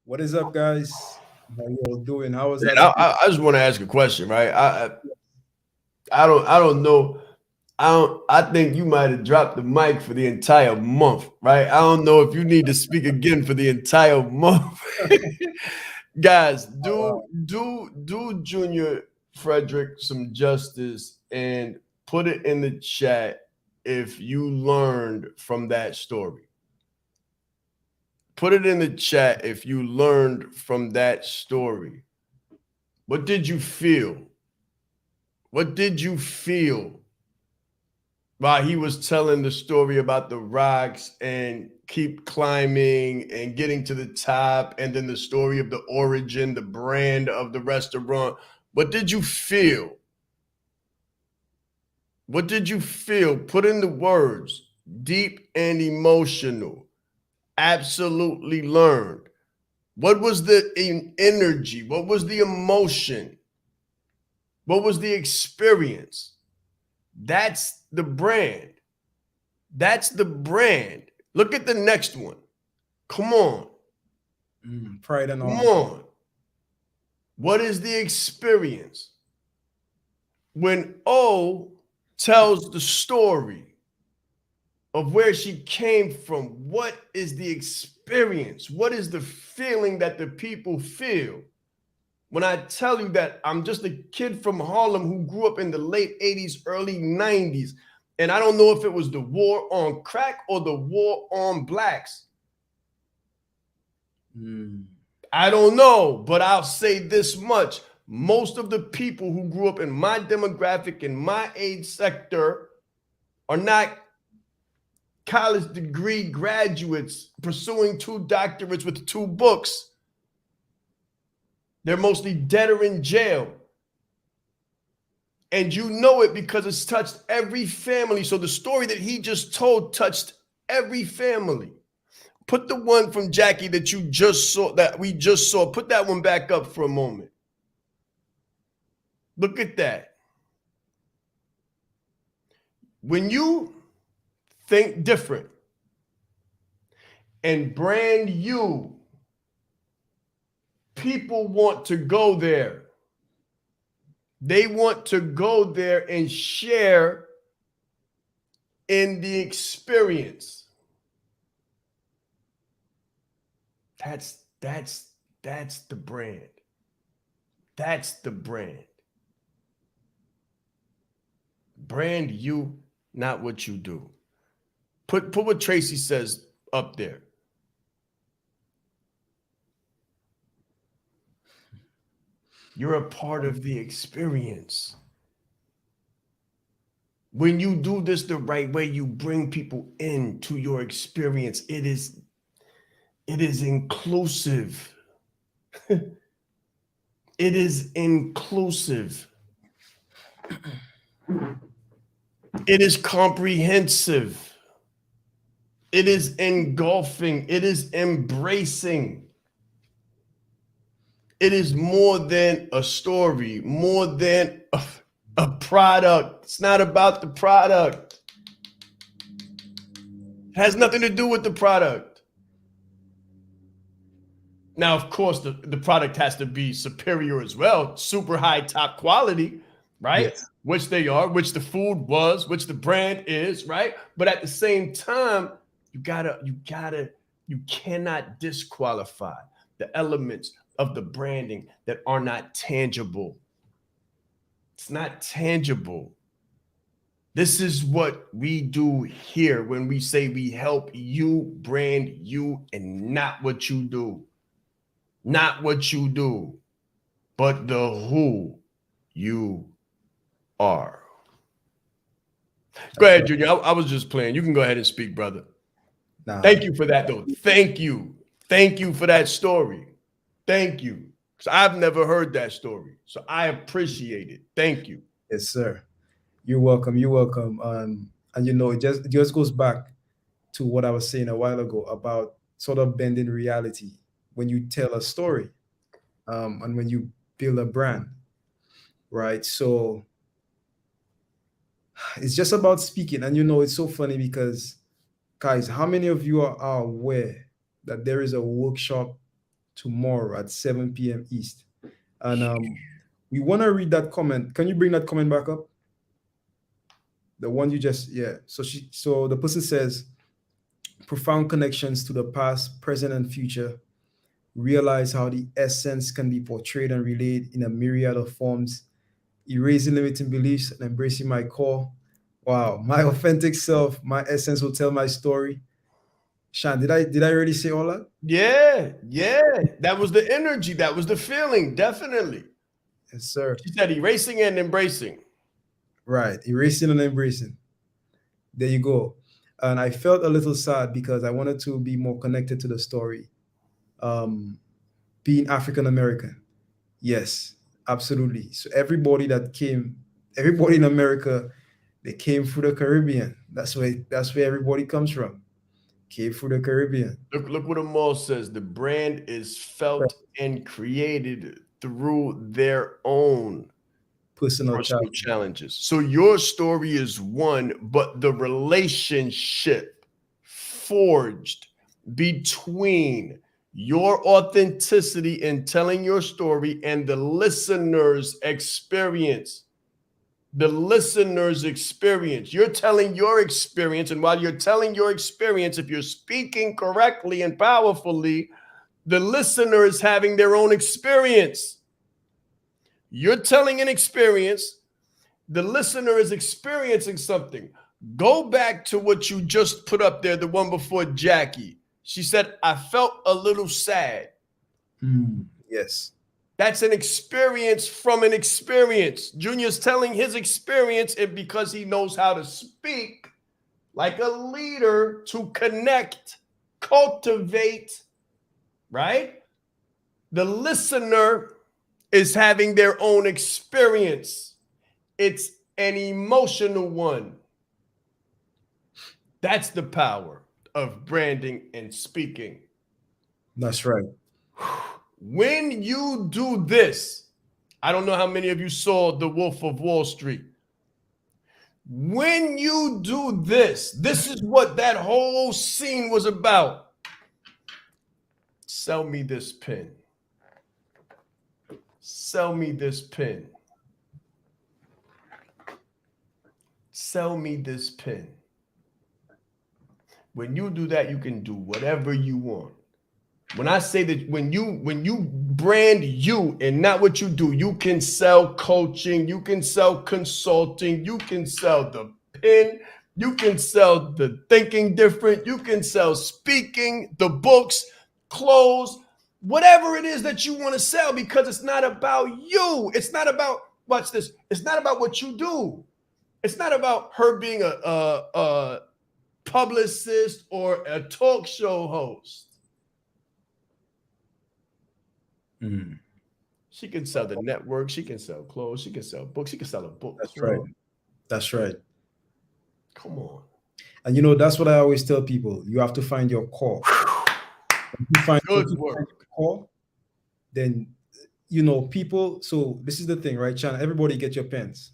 What is up, guys? How you all doing? How was And everything? I just want to ask a question, right? I don't know. I think you might have dropped the mic for the entire month, right? I don't know if you need to speak again for the entire month. Guys, Oh, wow. do Junior Frederick some justice and put it in the chat if you learned from that story. Put it in the chat if you learned from that story. What did you feel? What did you feel while he was telling the story about the rocks and keep climbing and getting to the top, and then the story of the origin, the brand of the restaurant? What did you feel? What did you feel? Put in the words, deep and emotional. Absolutely learned. What was the energy? What was the emotion? What was the experience? That's the brand. That's the brand. Look at the next one. Come on. Pride and Come honor. on. What is the experience? When O tells the story of where she came from, what is the experience? What is the feeling that the people feel when I tell you that I'm just a kid from Harlem who grew up in the late 80s, early 90s, and I don't know if it was the war on crack or the war on blacks. I don't know, but I'll say this much. Most of the people who grew up in my demographic, in my age sector, are not college degree graduates pursuing 2 doctorates with 2 books. They're mostly dead or in jail. And you know it because it's touched every family. So the story that he just told touched every family. Put the one from Jackie that you just saw, that we just saw. Put that one back up for a moment. Look at that. When you think different and brand you, people want to go there. They want to go there and share in the experience. That's the brand. That's the brand. Brand you, not what you do. Put what Tracy says up there. You're a part of the experience. When you do this the right way, you bring people into your experience. It is inclusive. It is inclusive. It is comprehensive. It is engulfing. It is embracing. It is more than a story, more than a product. It's not about the product. It has nothing to do with the product. Now, of course, the product has to be superior as well, super high, top quality, right? Yes. Which they are, which the food was, which the brand is, right? But at the same time, you cannot disqualify the elements of the branding that are not tangible. It's not tangible. This is what we do here when we say we help you brand you, and not what you do. Not what you do, but the who you are. Go ahead, Junior. I was just playing. You can go ahead and speak, brother. Nah. Thank you for that, though. Thank you. Thank you for that story. Thank you. Because I've never heard that story. So I appreciate it. Thank you. Yes, sir. You're welcome. You're welcome. And you know, it just goes back to what I was saying a while ago about sort of bending reality when you tell a story, and when you build a brand, right? So it's just about speaking. And you know, it's so funny because, guys, how many of you are aware that there is a workshop tomorrow at 7 p.m. East? And we want to read that comment. Can you bring that comment back up? The one you just, yeah. So the person says, profound connections to the past, present, and future. Realize how the essence can be portrayed and relayed in a myriad of forms. Erasing limiting beliefs and embracing my core. Wow, my authentic self, my essence will tell my story. Shaan, did I already say all that? Yeah. That was the energy. That was the feeling. Definitely. Yes, sir. She said erasing and embracing. Right, erasing and embracing. There you go. And I felt a little sad because I wanted to be more connected to the story. Being African American. Yes, absolutely. So everybody in America, they came through the Caribbean. That's where everybody comes from. Came through the Caribbean. Look what Amal says. The brand is felt and created through their own Personal challenges. So your story is one, but the relationship forged between your authenticity in telling your story and the listener's experience. The listener's experience. You're telling your experience, and while you're telling your experience, if you're speaking correctly and powerfully, the listener is having their own experience. You're telling an experience. The listener is experiencing something. Go back to what you just put up there, the one before Jackie. She said, I felt a little sad. Yes. That's an experience from an experience. Junior's telling his experience, and because he knows how to speak like a leader to connect, cultivate, right? The listener is having their own experience. It's an emotional one. That's the power of branding and speaking. That's right. When you do this, I don't know how many of you saw The Wolf of Wall Street. When you do this, this is what that whole scene was about. Sell me this pen. Sell me this pen. Sell me this pen. When you do that, you can do whatever you want. When I say that when you brand you and not what you do, you can sell coaching, you can sell consulting, you can sell the pen, you can sell the thinking different, you can sell speaking, the books, clothes, whatever it is that you want to sell, because it's not about you. It's not about, watch this, it's not about what you do. It's not about her being a publicist or a talk show host. She can sell the network. She can sell clothes. She can sell books. She can sell a book. That's right. That's right. Come on. And you know, that's what I always tell people. You have to find your core. If you find Good your work. core, then you know people. So this is the thing, right, Chan? Everybody get your pens.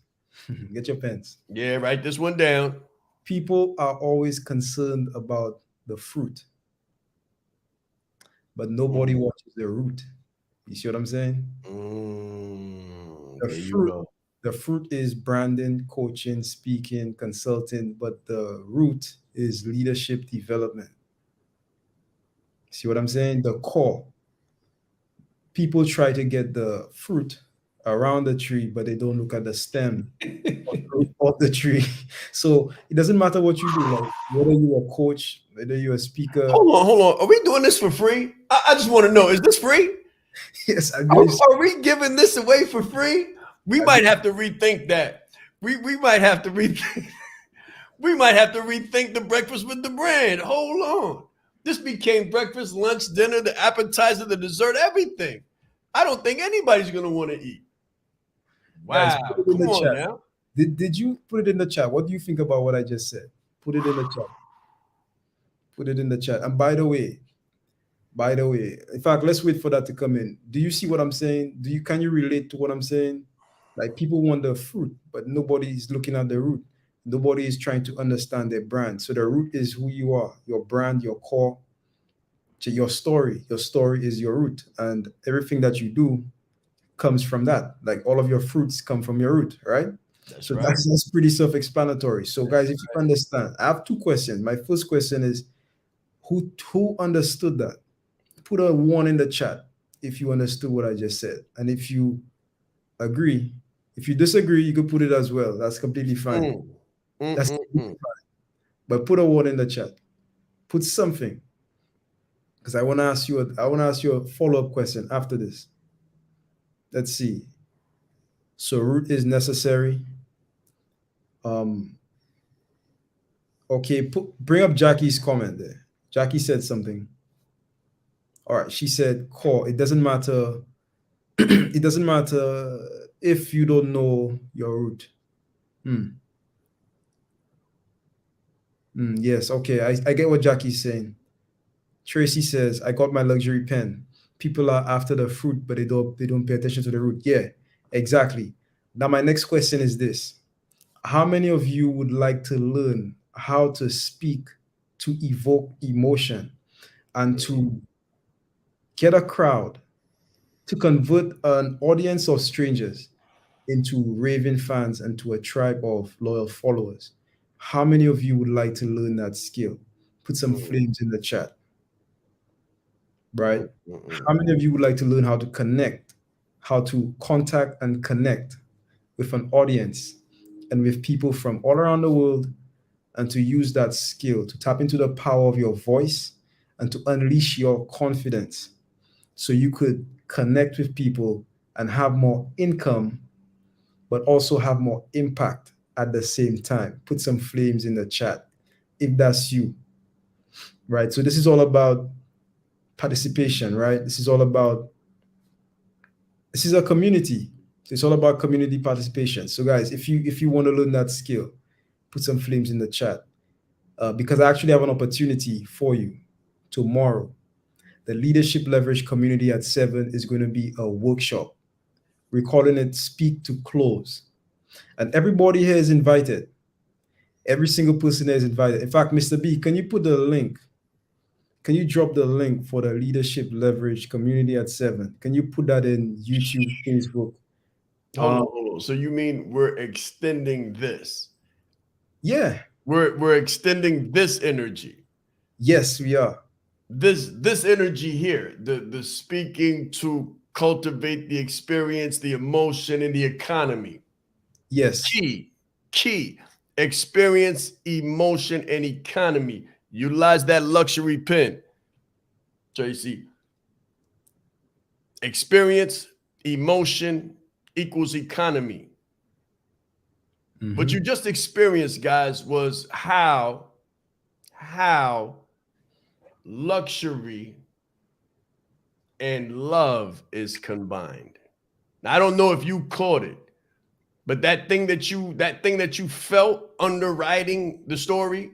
Get your pens. Yeah, write this one down. People are always concerned about the fruit, but nobody watches the root. You see what I'm saying? The fruit is branding, coaching, speaking, consulting, but the root is leadership development. See what I'm saying? The core. People try to get the fruit around the tree, but they don't look at the stem of the tree. So it doesn't matter what you do, like whether you're a coach, whether you're a speaker. Hold on. Are we doing this for free? I just want to know, is this free? Yes, I believe so. Are we giving this away for free? We might have to rethink that. We might have to rethink. We might have to rethink the breakfast with the brand. Hold on. This became breakfast, lunch, dinner, the appetizer, the dessert, everything. I don't think anybody's going to want to eat. Wow. Guys, come on now. Did you put it in the chat? What do you think about what I just said? Put it in the chat. Put it in the chat. And by the way, in fact, let's wait for that to come in. Do you see what I'm saying? Can you relate to what I'm saying? Like people want the fruit, but nobody is looking at the root. Nobody is trying to understand their brand. So the root is who you are, your brand, your core, your story. Your story is your root, and everything that you do comes from that. Like all of your fruits come from your root, right? That's right. That's pretty self-explanatory. So guys, if you understand, I have two questions. My first question is, who understood that? Put a 1 in the chat if you understood what I just said. And if you agree, if you disagree, you could put it as well. That's completely fine. That's completely fine. But put a 1 in the chat. Put something. Because I want to ask you a follow-up question after this. Let's see. So root is necessary. Okay, bring up Jackie's comment there. Jackie said something. All right, she said core. It doesn't matter. It doesn't matter if you don't know your root. Yes, okay. I get what Jackie's saying. Tracy says, I got my luxury pen. People are after the fruit, but they don't pay attention to the root. Yeah, exactly. Now my next question is this. How many of you would like to learn how to speak to evoke emotion and to get a crowd, to convert an audience of strangers into raving fans and to a tribe of loyal followers? How many of you would like to learn that skill? Put some flames in the chat. Right? How many of you would like to learn how to connect how to contact and connect with an audience and with people from all around the world, and to use that skill to tap into the power of your voice and to unleash your confidence so you could connect with people and have more income, but also have more impact at the same time. Put some flames in the chat if that's you, right? So this is all about participation, right? This is a community. So it's all about community participation. So guys, if you want to learn that skill, put some flames in the chat, because I actually have an opportunity for you tomorrow. The Leadership Leverage Community at 7 is going to be a workshop. We're calling it Speak to Close. And everybody here is invited. Every single person here is invited. In fact, Mr. B, can you put the link? Can you drop the link for the Leadership Leverage Community at 7? Can you put that in YouTube, Facebook? Hold on. So you mean we're extending this? Yeah. We're extending this energy. Yes, we are. This energy here, the speaking to cultivate the experience, the emotion, and the economy. Yes. Key. Experience, emotion, and economy. Utilize that luxury pen, Tracy. Experience, emotion equals economy. Mm-hmm. What you just experienced, guys, was how luxury and love is combined. Now, I don't know if you caught it, but that thing that you felt underwriting the story,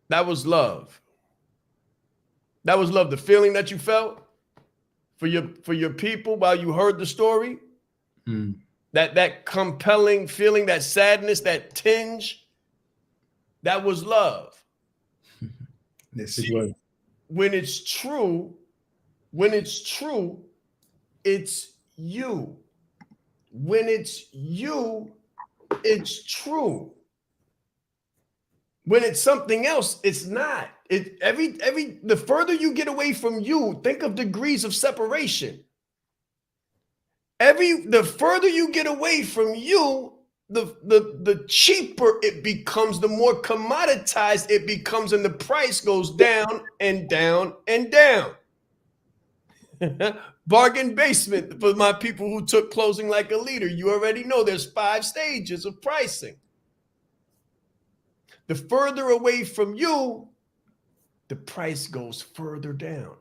that was love. That was love. The feeling that you felt for your people while you heard the story, that compelling feeling, that sadness, that tinge, that was love. Yes, it was. When it's true, it's you. When it's you, it's true. When it's something else, it's not. The further you get away from you, think of degrees of separation. The further you get away from you, the cheaper it becomes, the more commoditized it becomes, and the price goes down and down and down. Bargain basement for my people who took closing like a leader. You already know there's 5 stages of pricing. The further away from you, the price goes further down.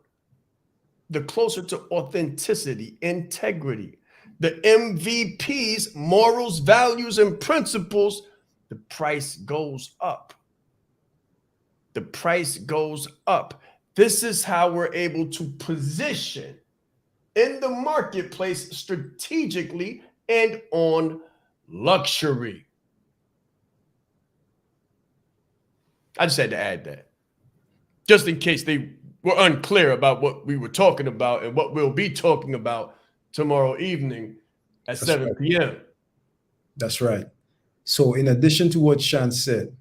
The closer to authenticity, integrity, the MVPs, morals, values, and principles, the price goes up. The price goes up. This is how we're able to position in the marketplace strategically and on luxury. I just had to add that, just in case they were unclear about what we were talking about and what we'll be talking about tomorrow evening at 7 p.m. That's right. So in addition to what Shaan said,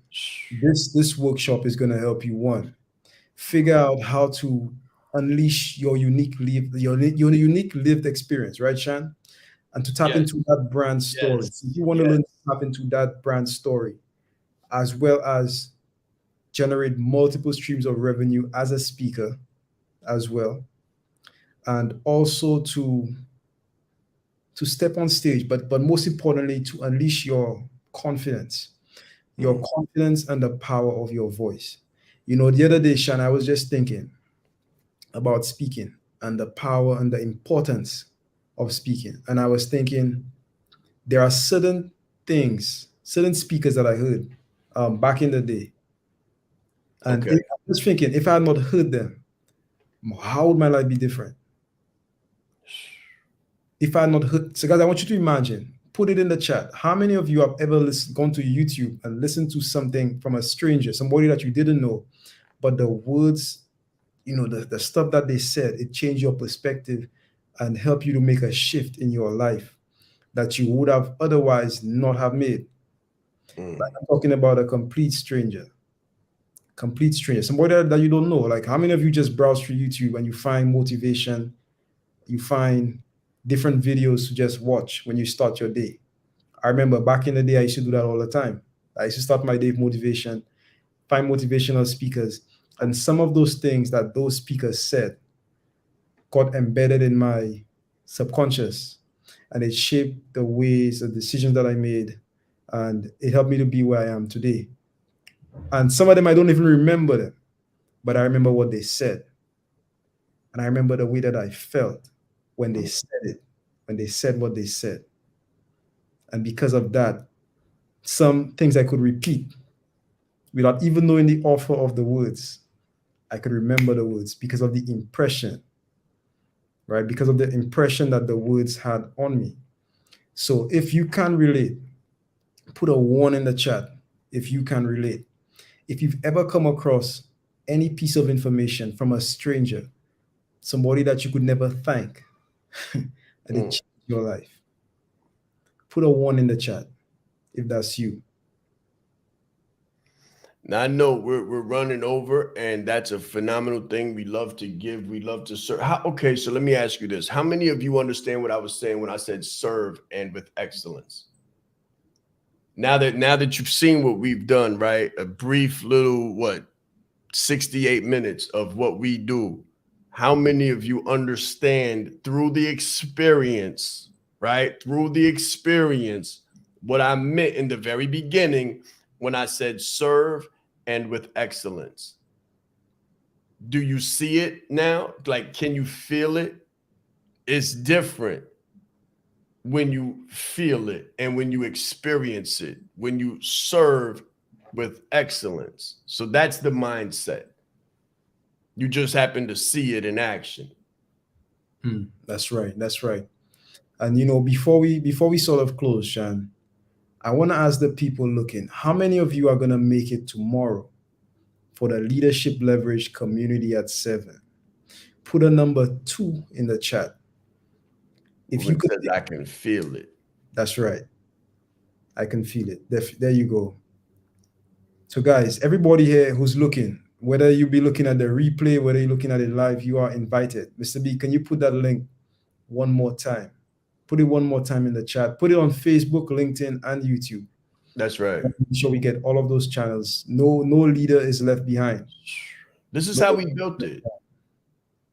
this workshop is going to help you, one, figure out how to unleash your unique lived experience, right, Shaan? And to tap into that brand story. If you want to learn to tap into that brand story, as well as generate multiple streams of revenue as a speaker as well, and also to step on stage, but most importantly, to unleash your confidence and the power of your voice. You know, the other day, Shaan, I was just thinking about speaking and the power and the importance of speaking. And I was thinking there are certain speakers that I heard back in the day. And I was thinking, if I had not heard them, how would my life be different? If I had not heard, so guys, I want you to imagine, put it in the chat. How many of you have ever gone to YouTube and listened to something from a stranger, somebody that you didn't know, but the words, you know, the stuff that they said, it changed your perspective and helped you to make a shift in your life that you would have otherwise not have made? Like, I'm talking about a complete stranger, somebody that you don't know. Like, how many of you just browse through YouTube and you find motivation, you find different videos to just watch when you start your day. I remember back in the day, I used to do that all the time. I used to start my day with motivation, find motivational speakers, and some of those things that those speakers said got embedded in my subconscious, and it shaped the ways, the decisions that I made, and it helped me to be where I am today. And some of them I don't even remember them, but I remember what they said, and I remember the way that I felt when they said it, when they said what they said. And because of that, some things I could repeat without even knowing the author of the words. I could remember the words because of the impression, right? Because of the impression that the words had on me. So if you can relate, put a one in the chat if you can relate. If you've ever come across any piece of information from a stranger, somebody that you could never thank, and it changed your life, put a one in the chat if that's you. Now I know we're running over, and that's a phenomenal thing. We love to give, we love to serve. Okay, so let me ask you this: how many of you understand what I was saying when I said serve and with excellence? Now that you've seen what we've done, right? A brief little 68 minutes of what we do. How many of you understand through the experience, right? Through the experience, what I meant in the very beginning when I said serve and with excellence? Do you see it now? Like, can you feel it? It's different when you feel it and when you experience it, when you serve with excellence. So that's the mindset. You just happen to see it in action. That's right. That's right. And before we sort of close, Shaan, I want to ask the people looking, how many of you are going to make it tomorrow for the Leadership Leverage Community at 7? Put a number 2 in the chat. If you Woman could, says I can feel it. that's right. I can feel it. There you go. So guys, everybody here who's looking, whether you be looking at the replay, whether you're looking at it live, you are invited. Mr. B, can you put that link one more time? Put it one more time in the chat. Put it on Facebook, LinkedIn, and YouTube. That's right. Make sure we get all of those channels. No leader is left behind. This is how we built it.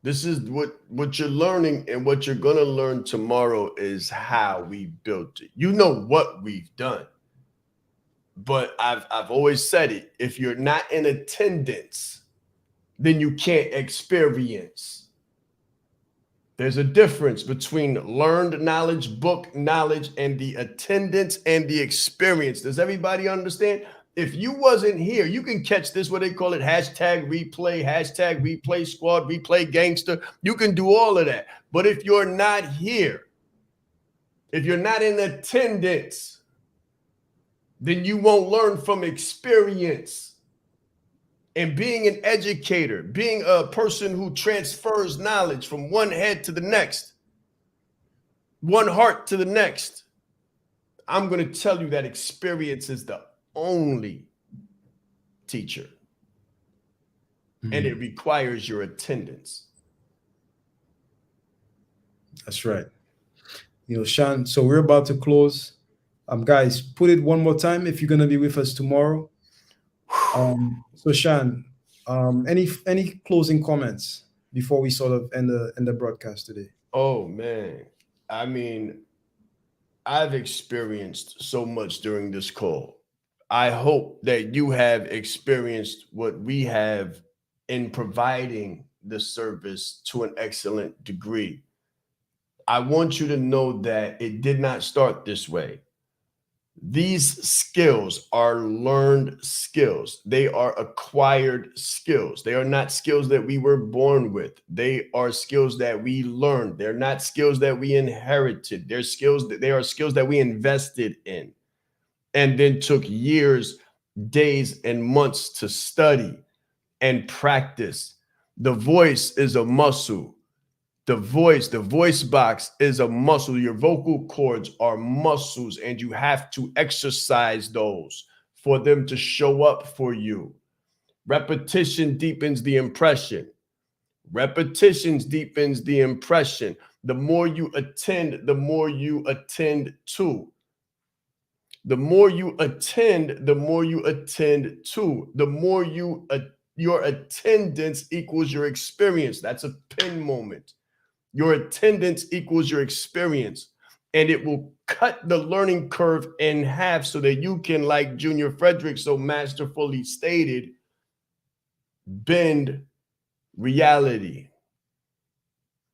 This is what you're learning, and what you're going to learn tomorrow is how we built it. You know what we've done. But I've always said it. If you're not in attendance, then you can't experience. There's a difference between learned knowledge, book knowledge, and the attendance and the experience. Does everybody understand? If you wasn't here, you can catch this, what they call it, #replay squad, replay gangster. You can do all of that. But if you're not here, if you're not in attendance, then you won't learn from experience. And being an educator, being a person who transfers knowledge from one head to the next, one heart to the next, I'm going to tell you that experience is the only teacher. And it requires your attendance. That's right. Shaan, so we're about to close. Guys, put it one more time if you're going to be with us tomorrow. So Shaan, any closing comments before we sort of end the broadcast today? Oh man, I mean, I've experienced so much during this call. I hope that you have experienced what we have in providing the service to an excellent degree. I want you to know that it did not start this way. These skills are learned skills. They are acquired skills. They are not skills that we were born with. They are skills that we learned. They're not skills that we inherited. They are skills that we invested in and then took years, days, and months to study and practice. The voice is a muscle. The voice box is a muscle. Your vocal cords are muscles, and you have to exercise those for them to show up for you. Repetition deepens the impression. Repetitions deepens the impression. The more you attend, the more you attend to. The more you attend, the more you attend to. The more your attendance equals your experience. That's a pin moment. Your attendance equals your experience. And it will cut the learning curve in half so that you can, like Junior Frederick so masterfully stated, bend reality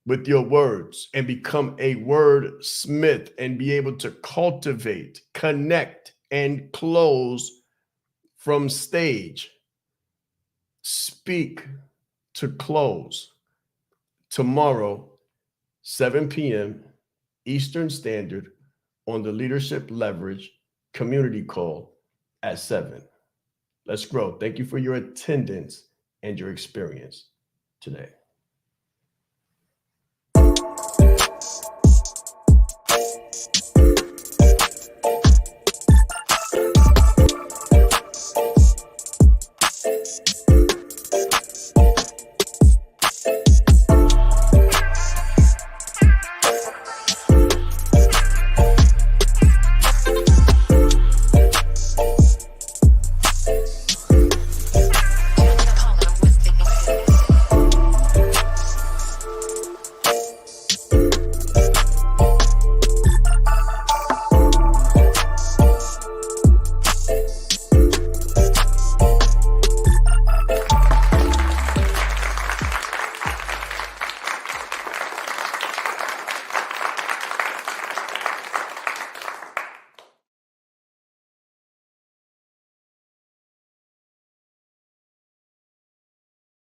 with your words and become a wordsmith and be able to cultivate, connect, and close from stage. Speak to close. Tomorrow, 7 p.m. Eastern Standard on the Leadership Leverage community call at 7. Let's grow. Thank you for your attendance and your experience today.